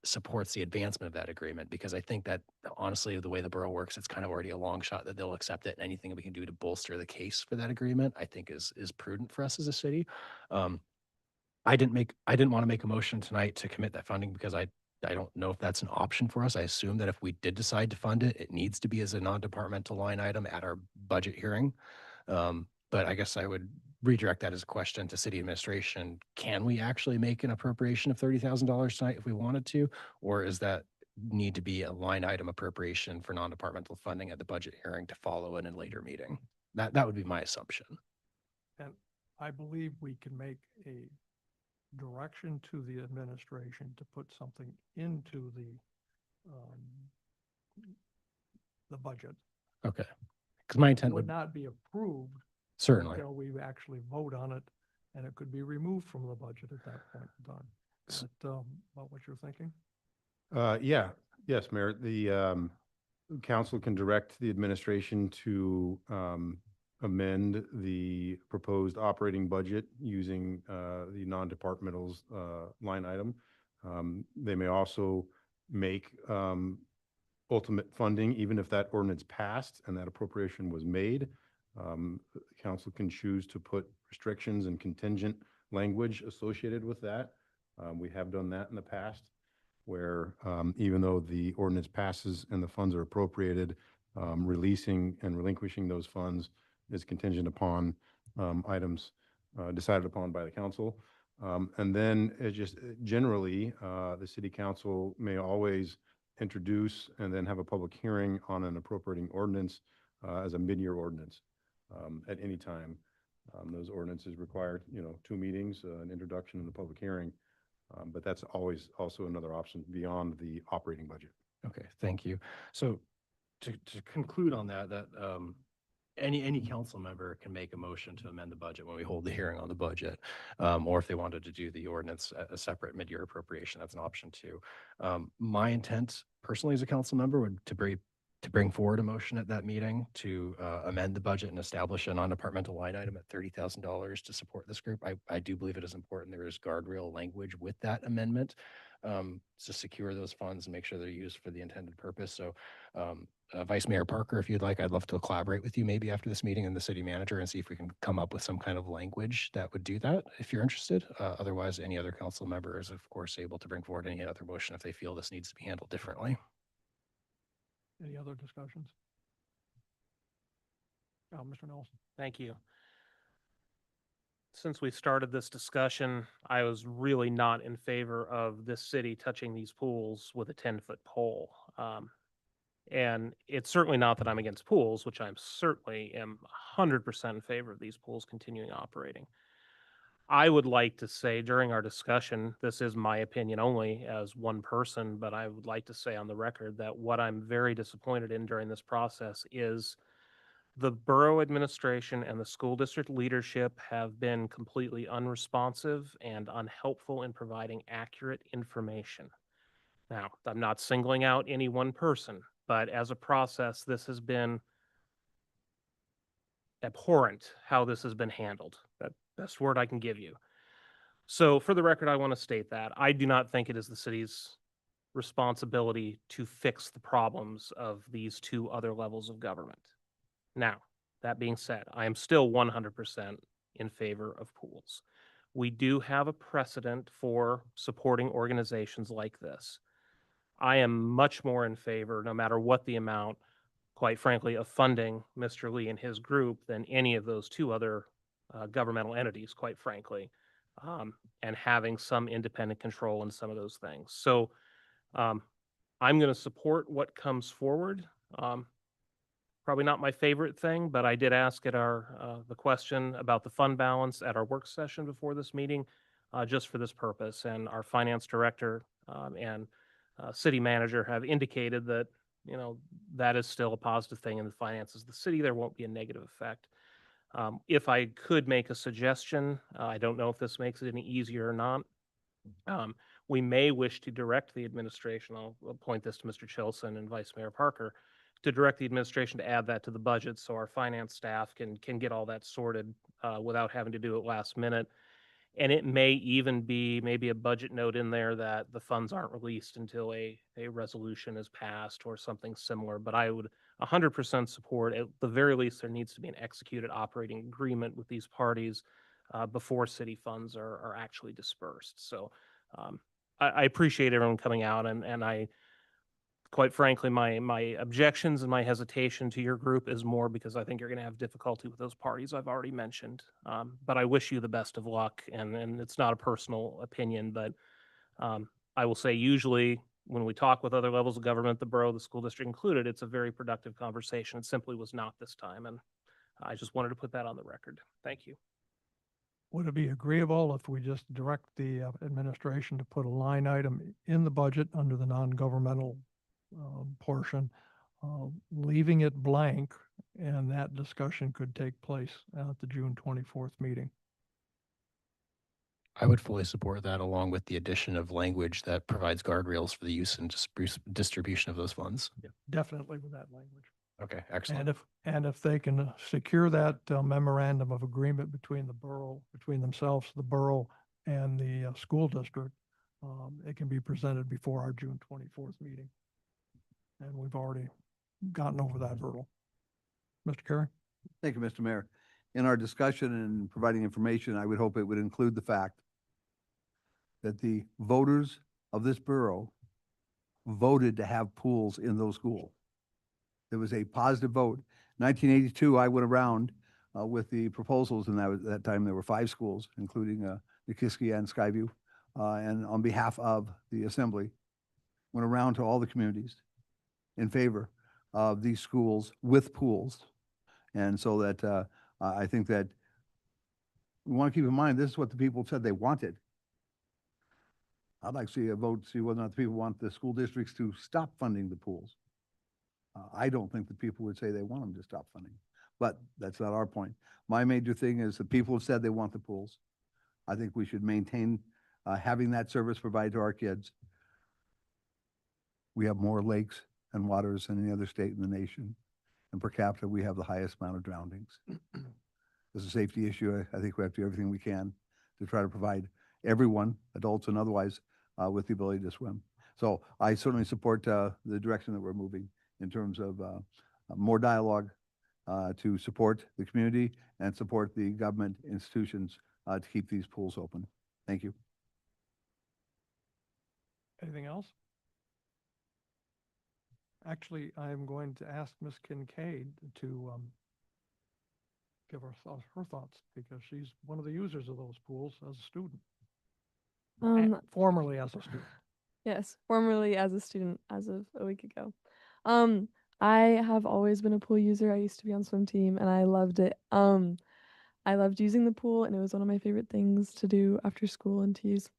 supports the advancement of that agreement. Because I think that honestly, the way the borough works, it's kind of already a long shot that they'll accept it. And anything we can do to bolster the case for that agreement, I think is prudent for us as a city. I didn't want to make a motion tonight to commit that funding because I don't know if that's an option for us. I assume that if we did decide to fund it, it needs to be as a non-departmental line item at our budget hearing. But I guess I would redirect that as a question to city administration. Can we actually make an appropriation of $30,000 tonight if we wanted to, or is that need to be a line item appropriation for non-departmental funding at the budget hearing to follow in a later meeting? That would be my assumption. And I believe we can make a direction to the administration to put something into the budget. Okay. Because my intent would would not be approved certainly. until we actually vote on it, and it could be removed from the budget at that point in time. Is that about what you're thinking? Yes, Mayor. The council can direct the administration to amend the proposed operating budget using the non-departmental's line item. They may also make ultimate funding, even if that ordinance passed and that appropriation was made. Council can choose to put restrictions and contingent language associated with that. We have done that in the past, where even though the ordinance passes and the funds are appropriated, releasing and relinquishing those funds is contingent upon items decided upon by the council. And then just generally, the city council may always introduce and then have a public hearing on an appropriating ordinance as a mid-year ordinance. At any time, those ordinances require, 2 meetings, an introduction and a public hearing. But that's always also another option beyond the operating budget. Okay, thank you. So to conclude on that, any council member can make a motion to amend the budget when we hold the hearing on the budget. Or if they wanted to do the ordinance a separate mid-year appropriation, that's an option too. My intent personally as a council member would to bring forward a motion at that meeting to amend the budget and establish a non-departmental line item at $30,000 to support this group. I do believe it is important there is guardrail language with that amendment to secure those funds and make sure they're used for the intended purpose. So Vice Mayor Parker, if you'd like, I'd love to collaborate with you maybe after this meeting and the city manager and see if we can come up with some kind of language that would do that if you're interested. Otherwise, any other council member is of course able to bring forward any other motion if they feel this needs to be handled differently. Any other discussions? Mr. Nelson. Thank you. Since we started this discussion, I was really not in favor of this city touching these pools with a 10-foot pole. And it's certainly not that I'm against pools, which I'm certainly am 100% in favor of these pools continuing operating. I would like to say during our discussion, this is my opinion only as one person, but I would like to say on the record that what I'm very disappointed in during this process is the borough administration and the school district leadership have been completely unresponsive and unhelpful in providing accurate information. Now, I'm not singling out any one person, but as a process, this has been abhorrent how this has been handled. That best word I can give you. So for the record, I want to state that I do not think it is the city's responsibility to fix the problems of these 2 other levels of government. Now, that being said, I am still 100% in favor of pools. We do have a precedent for supporting organizations like this. I am much more in favor, no matter what the amount, quite frankly, of funding Mr. Lee and his group than any of those 2 other governmental entities, quite frankly, and having some independent control in some of those things. So I'm going to support what comes forward. Probably not my favorite thing, but I did ask at the question about the fund balance at our work session before this meeting, just for this purpose. And our finance director and city manager have indicated that, that is still a positive thing in the finances of the city. There won't be a negative effect. If I could make a suggestion, I don't know if this makes it any easier or not. We may wish to direct the administration, I'll point this to Mr. Chilson and Vice Mayor Parker, to direct the administration to add that to the budget so our finance staff can get all that sorted without having to do it last minute. And it may even be maybe a budget note in there that the funds aren't released until a resolution is passed or something similar. But I would 100% support, at the very least, there needs to be an executed operating agreement with these parties before city funds are actually dispersed. So I appreciate everyone coming out, and I, quite frankly, my objections and my hesitation to your group is more because I think you're going to have difficulty with those parties I've already mentioned. But I wish you the best of luck, and it's not a personal opinion, but I will say usually when we talk with other levels of government, the borough, the school district included, it's a very productive conversation. It simply was not this time, and I just wanted to put that on the record. Thank you. Would it be agreeable if we just direct the administration to put a line item in the budget under the non-governmental portion, leaving it blank, and that discussion could take place at the June 24th meeting? I would fully support that, along with the addition of language that provides guardrails for the use and distribution of those funds. Yeah, definitely with that language. Okay, excellent. And if they can secure that memorandum of agreement between the borough, between themselves, the borough and the school district, it can be presented before our June 24th meeting. And we've already gotten over that hurdle. Mr. Carey? Thank you, Mr. Mayor. In our discussion and providing information, I would hope it would include the fact that the voters of this borough voted to have pools in those schools. There was a positive vote. 1982, I went around with the proposals, and that time there were 5 schools, including Nikiski and Skyview, and on behalf of the assembly, went around to all the communities in favor of these schools with pools. And so that, I think that we want to keep in mind, this is what the people said they wanted. I'd like to see a vote, see whether or not the people want the school districts to stop funding the pools. I don't think the people would say they want them to stop funding, but that's not our point. My major thing is the people have said they want the pools. I think we should maintain having that service provided to our kids. We have more lakes and waters than any other state in the nation. And per capita, we have the highest amount of drownings. It's a safety issue. I think we have to do everything we can to try to provide everyone, adults and otherwise, with the ability to swim. So I certainly support the direction that we're moving in terms of more dialogue to support the community and support the government institutions to keep these pools open. Thank you. Anything else? Actually, I'm going to ask Ms. Kincaid to give her thoughts, because she's one of the users of those pools as a student. Formerly as a student. Yes, formerly as a student as of a week ago. I have always been a pool user. I used to be on swim team and I loved it. I loved using the pool and it was one of my favorite things to do after school and to use.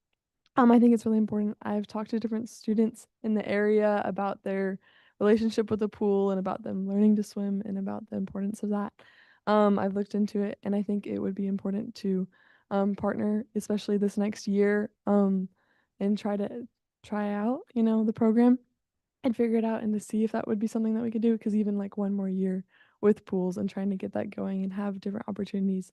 I think it's really important. I've talked to different students in the area about their relationship with the pool and about them learning to swim and about the importance of that. I've looked into it and I think it would be important to partner, especially this next year, and try out, the program and figure it out and to see if that would be something that we could do. Because even like one more year with pools and trying to get that going and have different opportunities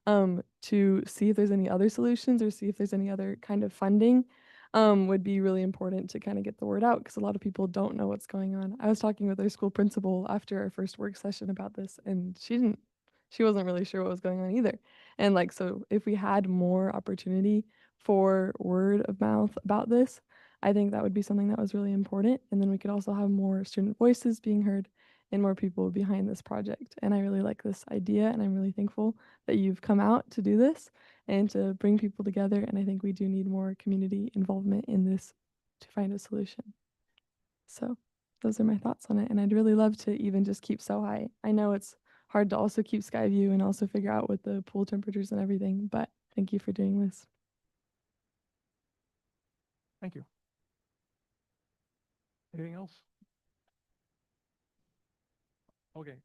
to see if there's any other solutions or see if there's any other kind of funding would be really important to kind of get the word out, because a lot of people don't know what's going on. I was talking with our school principal after our first work session about this, and she wasn't really sure what was going on either. And like, so if we had more opportunity for word of mouth about this, I think that would be something that was really important. And then we could also have more student voices being heard and more people behind this project. And I really like this idea, and I'm really thankful that you've come out to do this and to bring people together. And I think we do need more community involvement in this to find a solution. So those are my thoughts on it. And I'd really love to even just keep so high. I know it's hard to also keep Skyview and also figure out with the pool temperatures and everything, but thank you for doing this. Thank you. Anything else? Okay,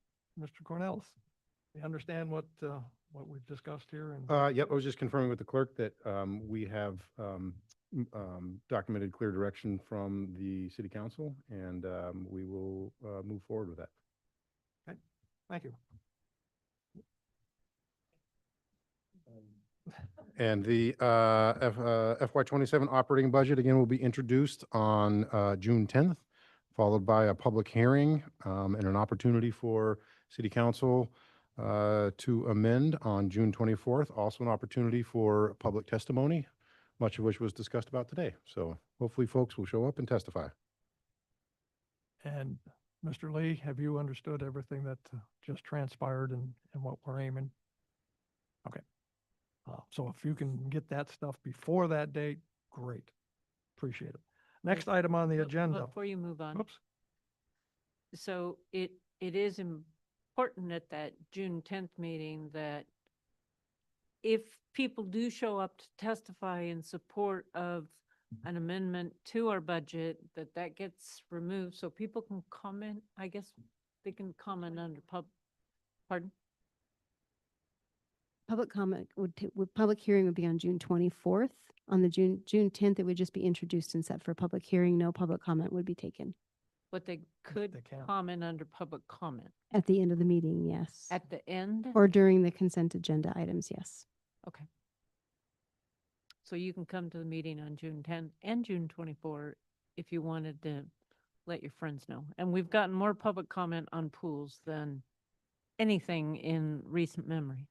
Mr. Cornells, you understand what we've discussed here? And Yep, I was just confirming with the clerk that we have documented clear direction from the city council, and we will move forward with that. Okay, thank you. And the FY27 operating budget, again, will be introduced on June 10th, followed by a public hearing and an opportunity for city council to amend on June 24th. Also an opportunity for public testimony, much of which was discussed about today. So hopefully folks will show up and testify. And Mr. Lee, have you understood everything that just transpired and what we're aiming? Okay. So if you can get that stuff before that date, great. Appreciate it. Next item on the agenda. Before you move on. Oops. So it is important at that June 10th meeting that if people do show up to testify in support of an amendment to our budget, that gets removed so people can comment. I guess they can comment under pardon? Public comment public hearing would be on June 24th. On the June 10th, it would just be introduced and set for public hearing. No public comment would be taken. But they could comment under public comment. At the end of the meeting, yes. At the end? Or during the consent agenda items, yes. Okay. So you can come to the meeting on June 10th and June 24th if you wanted to let your friends know. And we've gotten more public comment on pools than anything in recent memory.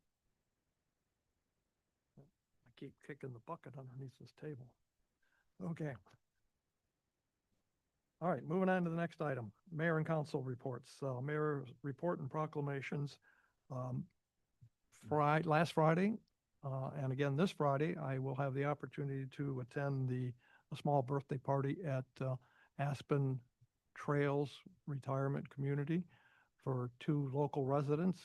I keep kicking the bucket underneath this table. Okay. All right, moving on to the next item, mayor and council reports. Mayor's report and proclamations. Last Friday, and again this Friday, I will have the opportunity to attend a small birthday party at Aspen Trails Retirement Community for two local residents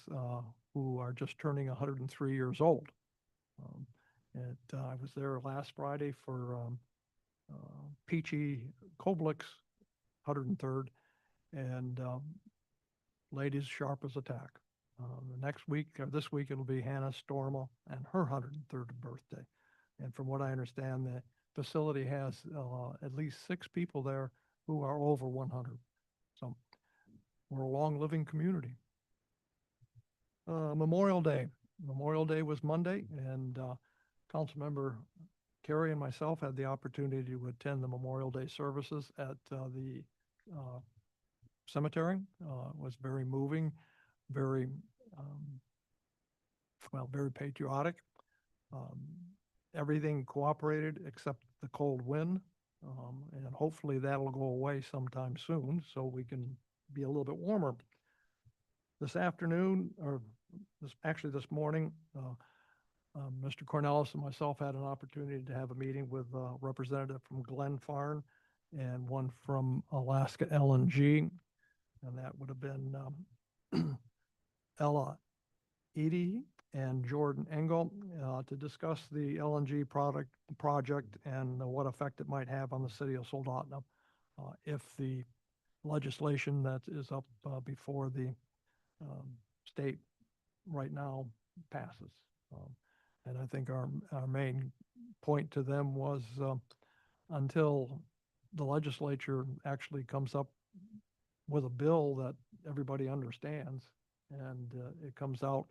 who are just turning 103 years old. I was there last Friday for Peachy Koblick's 103rd, and ladies sharp as a tack. The next week, or this week, it'll be Hannah Storma and her 103rd birthday. And from what I understand, the facility has at least 6 people there who are over 100. So we're a long living community. Memorial Day. Memorial Day was Monday, and Councilmember Carey and myself had the opportunity to attend the Memorial Day services at the cemetery. It was very moving, very, very patriotic. Everything cooperated except the cold wind, and hopefully that'll go away sometime soon so we can be a little bit warmer. This afternoon, or this morning, Mr. Cornelis and myself had an opportunity to have a meeting with a representative from Glen Farn and one from Alaska LNG, and that would have been Ella Edie and Jordan Engel to discuss the LNG project and what effect it might have on the city of Soldotna if the legislation that is up before the state right now passes. And I think our main point to them was until the legislature actually comes up with a bill that everybody understands and it comes out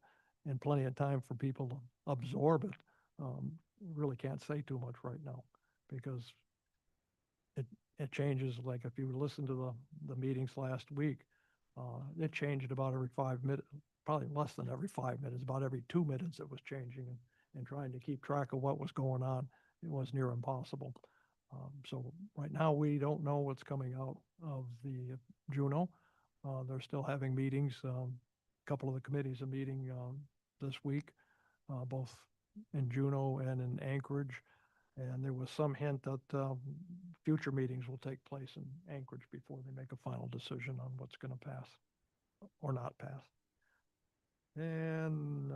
in plenty of time for people to absorb it, really can't say too much right now because it changes. Like if you listen to the meetings last week, it changed about every 5 minutes, probably less than every 5 minutes, about every 2 minutes it was changing, and trying to keep track of what was going on, it was near impossible. So right now we don't know what's coming out of the Juneau. They're still having meetings. A couple of the committees are meeting this week, both in Juneau and in Anchorage. And there was some hint that future meetings will take place in Anchorage before they make a final decision on what's going to pass or not pass. And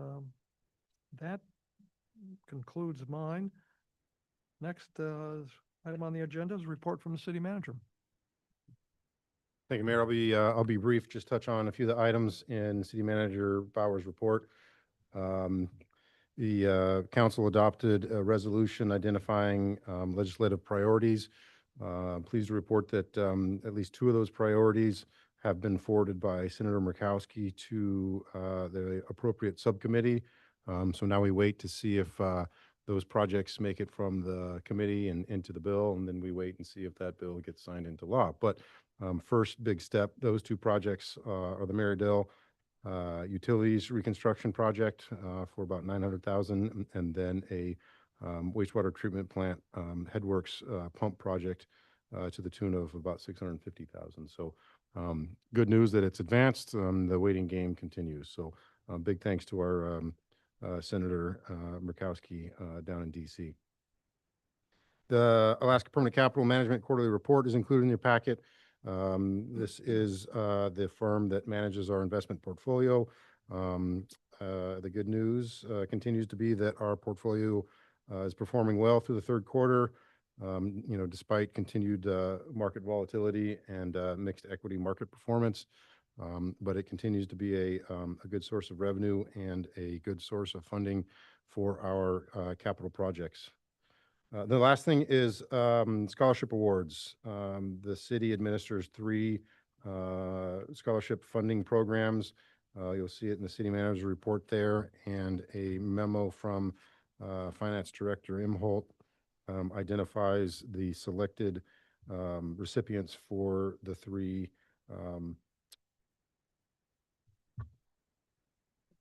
that concludes mine. Next item on the agenda is a report from the city manager. Thank you, Mayor. I'll be brief, just touch on a few of the items in City Manager Bauer's report. The council adopted a resolution identifying legislative priorities. Pleased to report that at least 2 of those priorities have been forwarded by Senator Murkowski to the appropriate subcommittee. So now we wait to see if those projects make it from the committee and into the bill, and then we wait and see if that bill gets signed into law. But first big step, those 2 projects are the Marydill Utilities Reconstruction Project for about $900,000, and then a wastewater treatment plant headworks pump project to the tune of about $650,000. So good news that it's advanced. The waiting game continues. So big thanks to our Senator Murkowski down in DC. The Alaska Permanent Capital Management Quarterly Report is included in your packet. This is the firm that manages our investment portfolio. The good news continues to be that our portfolio is performing well through the 3rd quarter, despite continued market volatility and mixed equity market performance. But it continues to be a good source of revenue and a good source of funding for our capital projects. The last thing is scholarship awards. The city administers 3 scholarship funding programs. You'll see it in the city manager's report there, and a memo from Finance Director Imholt identifies the selected recipients for the 3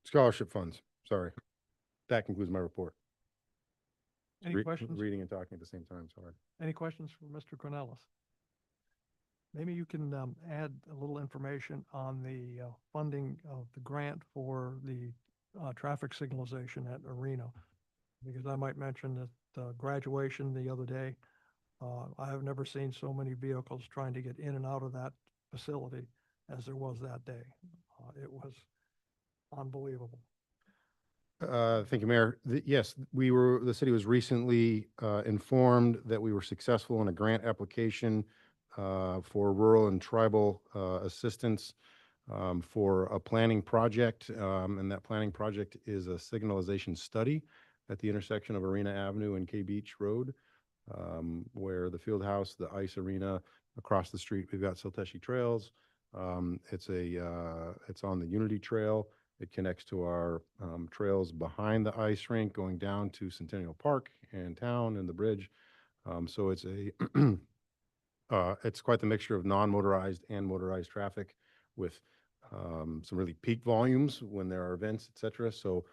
scholarship funds. Sorry. That concludes my report. Any questions? Reading and talking at the same time, sorry. Any questions for Mr. Cornelis? Maybe you can add a little information on the funding of the grant for the traffic signalization at Arena, because I might mention that graduation the other day I have never seen so many vehicles trying to get in and out of that facility as there was that day. It was unbelievable. Thank you, Mayor. Yes, the city was recently informed that we were successful in a grant application for rural and tribal assistance for a planning project. And that planning project is a signalization study at the intersection of Arena Avenue and K Beach Road, where the field house, the ice arena, across the street, we've got Soldotna Trails. It's on the Unity Trail. It connects to our trails behind the ice rink going down to Centennial Park and town and the bridge. So it's it's quite the mixture of non-motorized and motorized traffic with some really peak volumes when there are events, et cetera. So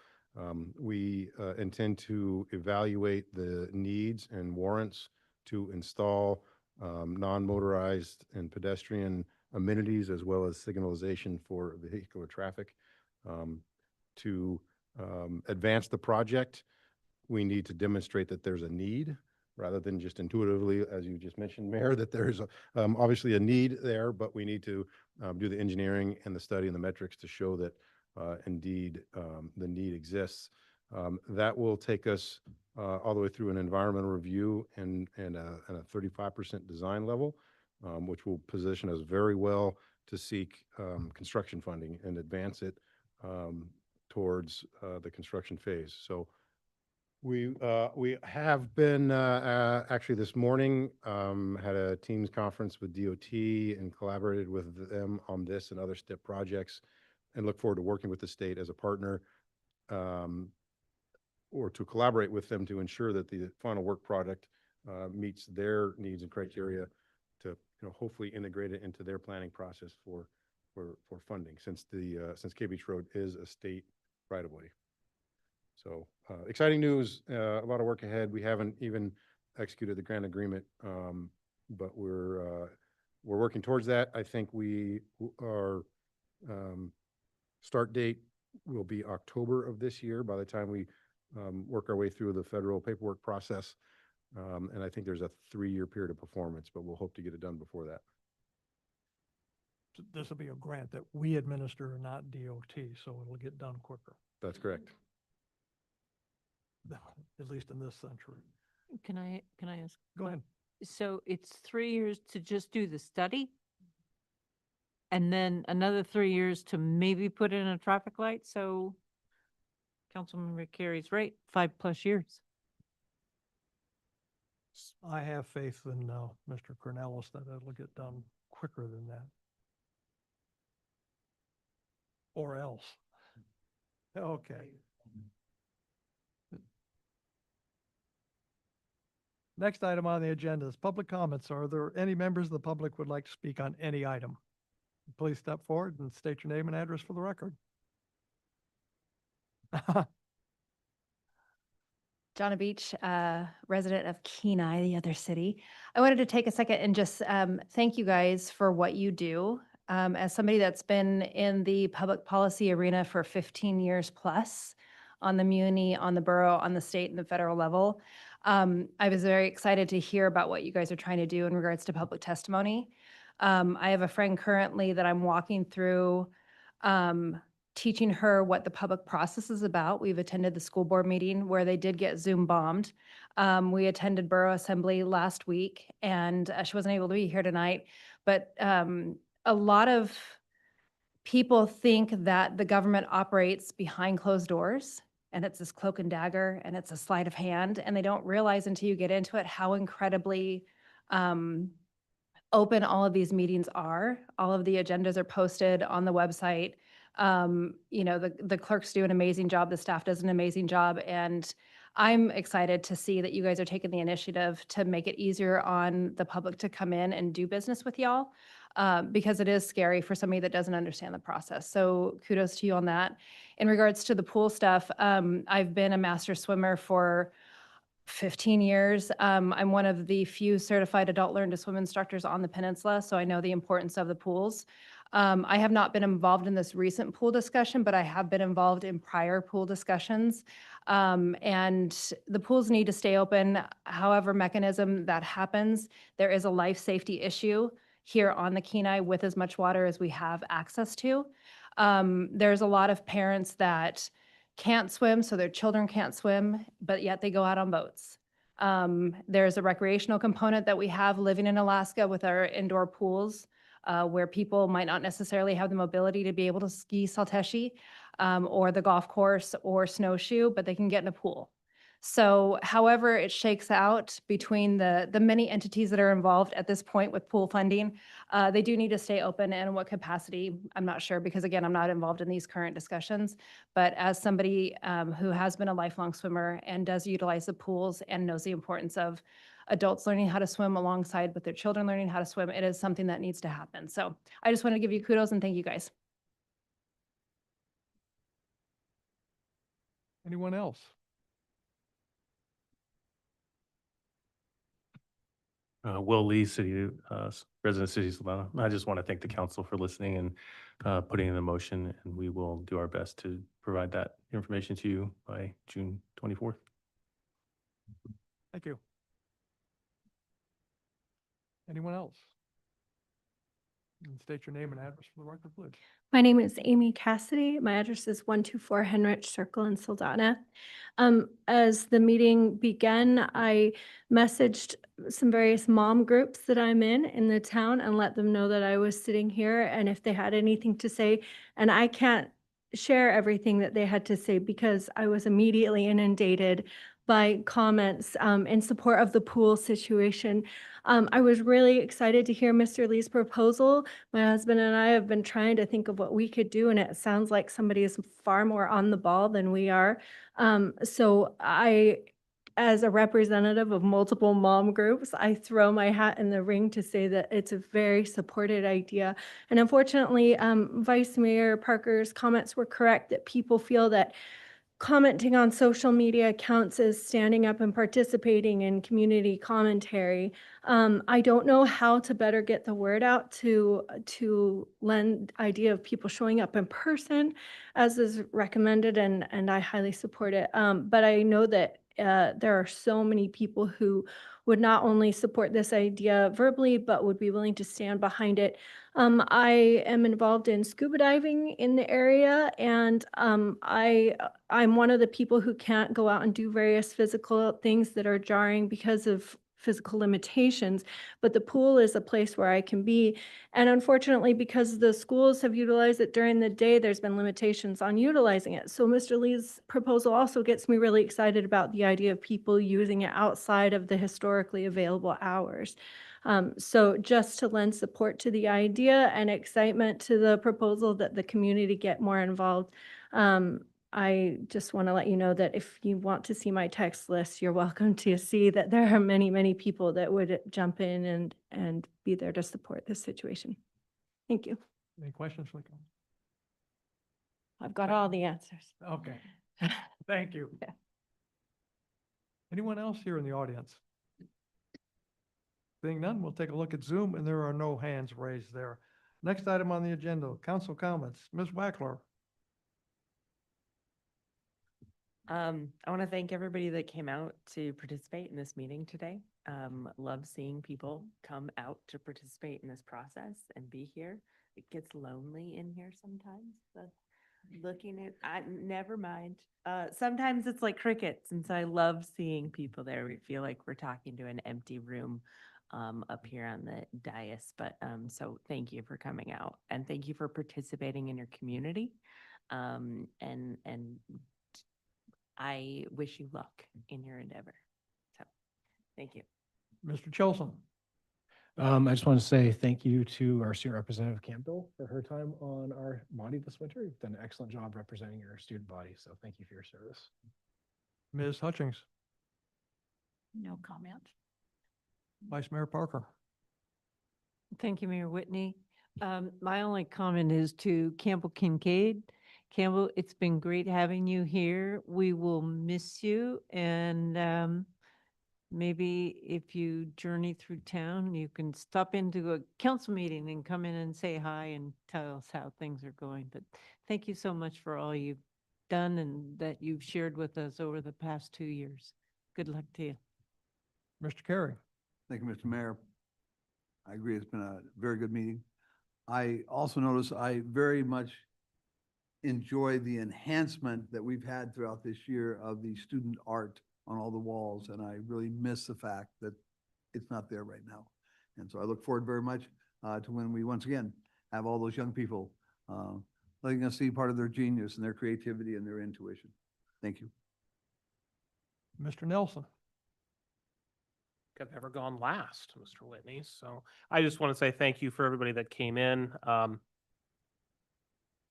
we intend to evaluate the needs and warrants to install non-motorized and pedestrian amenities as well as signalization for vehicular traffic. To advance the project, we need to demonstrate that there's a need rather than just intuitively, as you just mentioned, Mayor, that there's obviously a need there, but we need to do the engineering and the study and the metrics to show that indeed the need exists. That will take us all the way through an environmental review and a 35% design level, which will position us very well to seek construction funding and advance it towards the construction phase. So we have been actually this morning had a Teams conference with DOT and collaborated with them on this and other STIP projects, and look forward to working with the state as a partner or to collaborate with them to ensure that the final work product meets their needs and criteria to hopefully integrate it into their planning process for funding, since K Beach Road is a state right of way. So exciting news, a lot of work ahead. We haven't even executed the grant agreement, but we're working towards that. I think our start date will be October of this year by the time we work our way through the federal paperwork process. And I think there's a 3-year period of performance, but we'll hope to get it done before that. This will be a grant that we administer, not DOT, so it'll get done quicker, That's correct. at least in this century. Can I ask? Go ahead. So it's 3 years to just do the study? And then another 3 years to maybe put in a traffic light? So Councilmember Carey's right, 5+ years. I have faith in Mr. Cornelis that it'll get done quicker than that. Or else. Okay. Next item on the agenda is public comments. Are there any members of the public would like to speak on any item? Please step forward and state your name and address for the record. Jonna Beach, resident of Kenai, the other city. I wanted to take a second and just thank you guys for what you do. As somebody that's been in the public policy arena for 15 years plus on the muni, on the borough, on the state and the federal level, I was very excited to hear about what you guys are trying to do in regards to public testimony. I have a friend currently that I'm walking through teaching her what the public process is about. We've attended the school board meeting where they did get Zoom bombed. We attended Borough Assembly last week, and she wasn't able to be here tonight. But a lot of people think that the government operates behind closed doors, and it's this cloak and dagger, and it's a sleight of hand, and they don't realize until you get into it how incredibly open all of these meetings are. All of the agendas are posted on the website. The clerks do an amazing job, the staff does an amazing job, and I'm excited to see that you guys are taking the initiative to make it easier on the public to come in and do business with y'all, because it is scary for somebody that doesn't understand the process. So kudos to you on that. In regards to the pool stuff, I've been a master swimmer for 15 years. I'm one of the few certified adult learn to swim instructors on the peninsula, so I know the importance of the pools. I have not been involved in this recent pool discussion, but I have been involved in prior pool discussions. And the pools need to stay open. However mechanism that happens, there is a life safety issue here on the Kenai with as much water as we have access to. There's a lot of parents that can't swim, so their children can't swim, but yet they go out on boats. There's a recreational component that we have living in Alaska with our indoor pools, where people might not necessarily have the mobility to be able to ski Salteshi, or the golf course or snowshoe, but they can get in a pool. So however it shakes out between the many entities that are involved at this point with pool funding, they do need to stay open. And in what capacity, I'm not sure, because again, I'm not involved in these current discussions. But as somebody who has been a lifelong swimmer and does utilize the pools and knows the importance of adults learning how to swim alongside with their children learning how to swim, it is something that needs to happen. So I just want to give you kudos and thank you guys. Anyone else? Will Lee, resident city of Soldotna. I just want to thank the council for listening and putting in the motion, and we will do our best to provide that information to you by June 24th. Thank you. Anyone else? And state your name and address for the record, please. My name is Amy Cassidy. My address is 124 Henrich Circle in Soldotna. As the meeting began, I messaged some various mom groups that I'm in the town and let them know that I was sitting here and if they had anything to say. And I can't share everything that they had to say because I was immediately inundated by comments in support of the pool situation. I was really excited to hear Mr. Lee's proposal. My husband and I have been trying to think of what we could do, and it sounds like somebody is far more on the ball than we are. So I, as a representative of multiple mom groups, I throw my hat in the ring to say that it's a very supported idea. And unfortunately, Vice Mayor Parker's comments were correct that people feel that commenting on social media counts as standing up and participating in community commentary. I don't know how to better get the word out to lend idea of people showing up in person as is recommended, and I highly support it. But I know that there are so many people who would not only support this idea verbally, but would be willing to stand behind it. I am involved in scuba diving in the area, and I'm one of the people who can't go out and do various physical things that are jarring because of physical limitations, but the pool is a place where I can be. And unfortunately, because the schools have utilized it during the day, there's been limitations on utilizing it. So Mr. Lee's proposal also gets me really excited about the idea of people using it outside of the historically available hours. So just to lend support to the idea and excitement to the proposal that the community get more involved, I just want to let you know that if you want to see my text list, you're welcome to see that there are many, many people that would jump in and be there to support this situation. Thank you. Any questions for the council? I've got all the answers. Okay, thank you. Yeah. Anyone else here in the audience? Being none, we'll take a look at Zoom, and there are no hands raised there. Next item on the agenda, council comments. Ms. Wackler. I want to thank everybody that came out to participate in this meeting today. Love seeing people come out to participate in this process and be here. It gets lonely in here sometimes, but looking at, never mind. Sometimes it's like crickets, and so I love seeing people there. We feel like we're talking to an empty room up here on the dais, but so thank you for coming out, and thank you for participating in your community, and I wish you luck in your endeavor. So, thank you. Mr. Chilson. I just want to say thank you to our student representative Campbell for her time on our body this winter. You've done an excellent job representing your student body, so thank you for your service. Ms. Hutchings. No comment. Vice Mayor Parker. Thank you, Mayor Whitney. My only comment is to Campbell Kincaid. Campbell, it's been great having you here. We will miss you, and maybe if you journey through town, you can stop into a council meeting and come in and say hi and tell us how things are going. But thank you so much for all you've done and that you've shared with us over the past 2 years. Good luck to you. Mr. Carey. Thank you, Mr. Mayor. I agree, it's been a very good meeting. I also notice I very much enjoy the enhancement that we've had throughout this year of the student art on all the walls, and I really miss the fact that it's not there right now. And so I look forward very much to when we once again have all those young people letting us see part of their genius and their creativity and their intuition. Thank you. Mr. Nelson. I've ever gone last, Mr. Whitney. So I just want to say thank you for everybody that came in.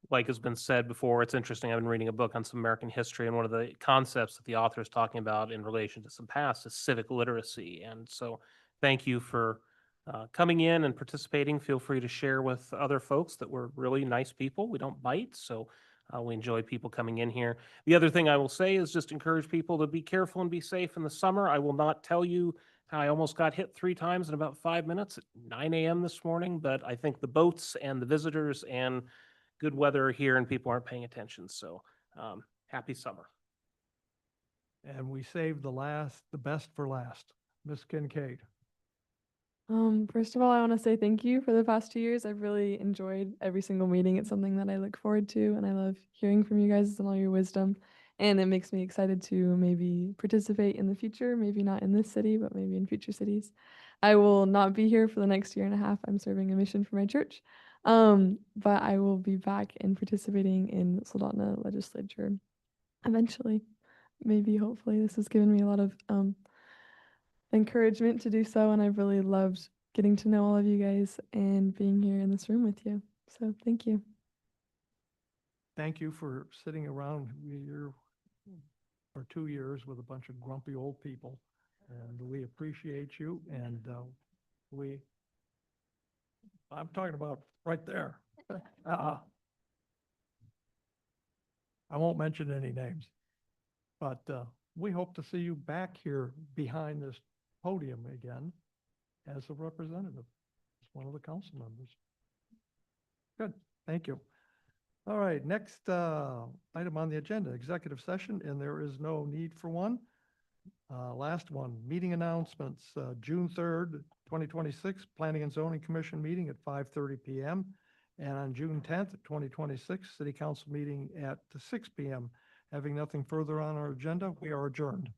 Like has been said before, it's interesting. I've been reading a book on some American history, and one of the concepts that the author is talking about in relation to some past is civic literacy. And so thank you for coming in and participating. Feel free to share with other folks that we're really nice people. We don't bite, so we enjoy people coming in here. The other thing I will say is just encourage people to be careful and be safe in the summer. I will not tell you how I almost got hit 3 times in about 5 minutes at 9 a.m. this morning, but I think the boats and the visitors and good weather are here and people aren't paying attention. So happy summer. And we saved the best for last. Ms. Kincaid. First of all, I want to say thank you for the past 2 years. I've really enjoyed every single meeting. It's something that I look forward to, and I love hearing from you guys and all your wisdom. And it makes me excited to maybe participate in the future, maybe not in this city, but maybe in future cities. I will not be here for the next 1.5 years. I'm serving a mission for my church. But I will be back and participating in Soldotna legislature eventually. Maybe, hopefully. This has given me a lot of encouragement to do so, and I've really loved getting to know all of you guys and being here in this room with you. So thank you. Thank you for sitting around here for 2 years with a bunch of grumpy old people. And we appreciate you. And I'm talking about right there. I won't mention any names, but we hope to see you back here behind this podium again as a representative, as one of the council members. Good, thank you. All right, next item on the agenda, executive session, and there is no need for one. Last one, meeting announcements, June 3rd, 2026, Planning and Zoning Commission meeting at 5:30 p.m. And on June 10th, 2026, City Council meeting at 6 p.m. Having nothing further on our agenda, we are adjourned.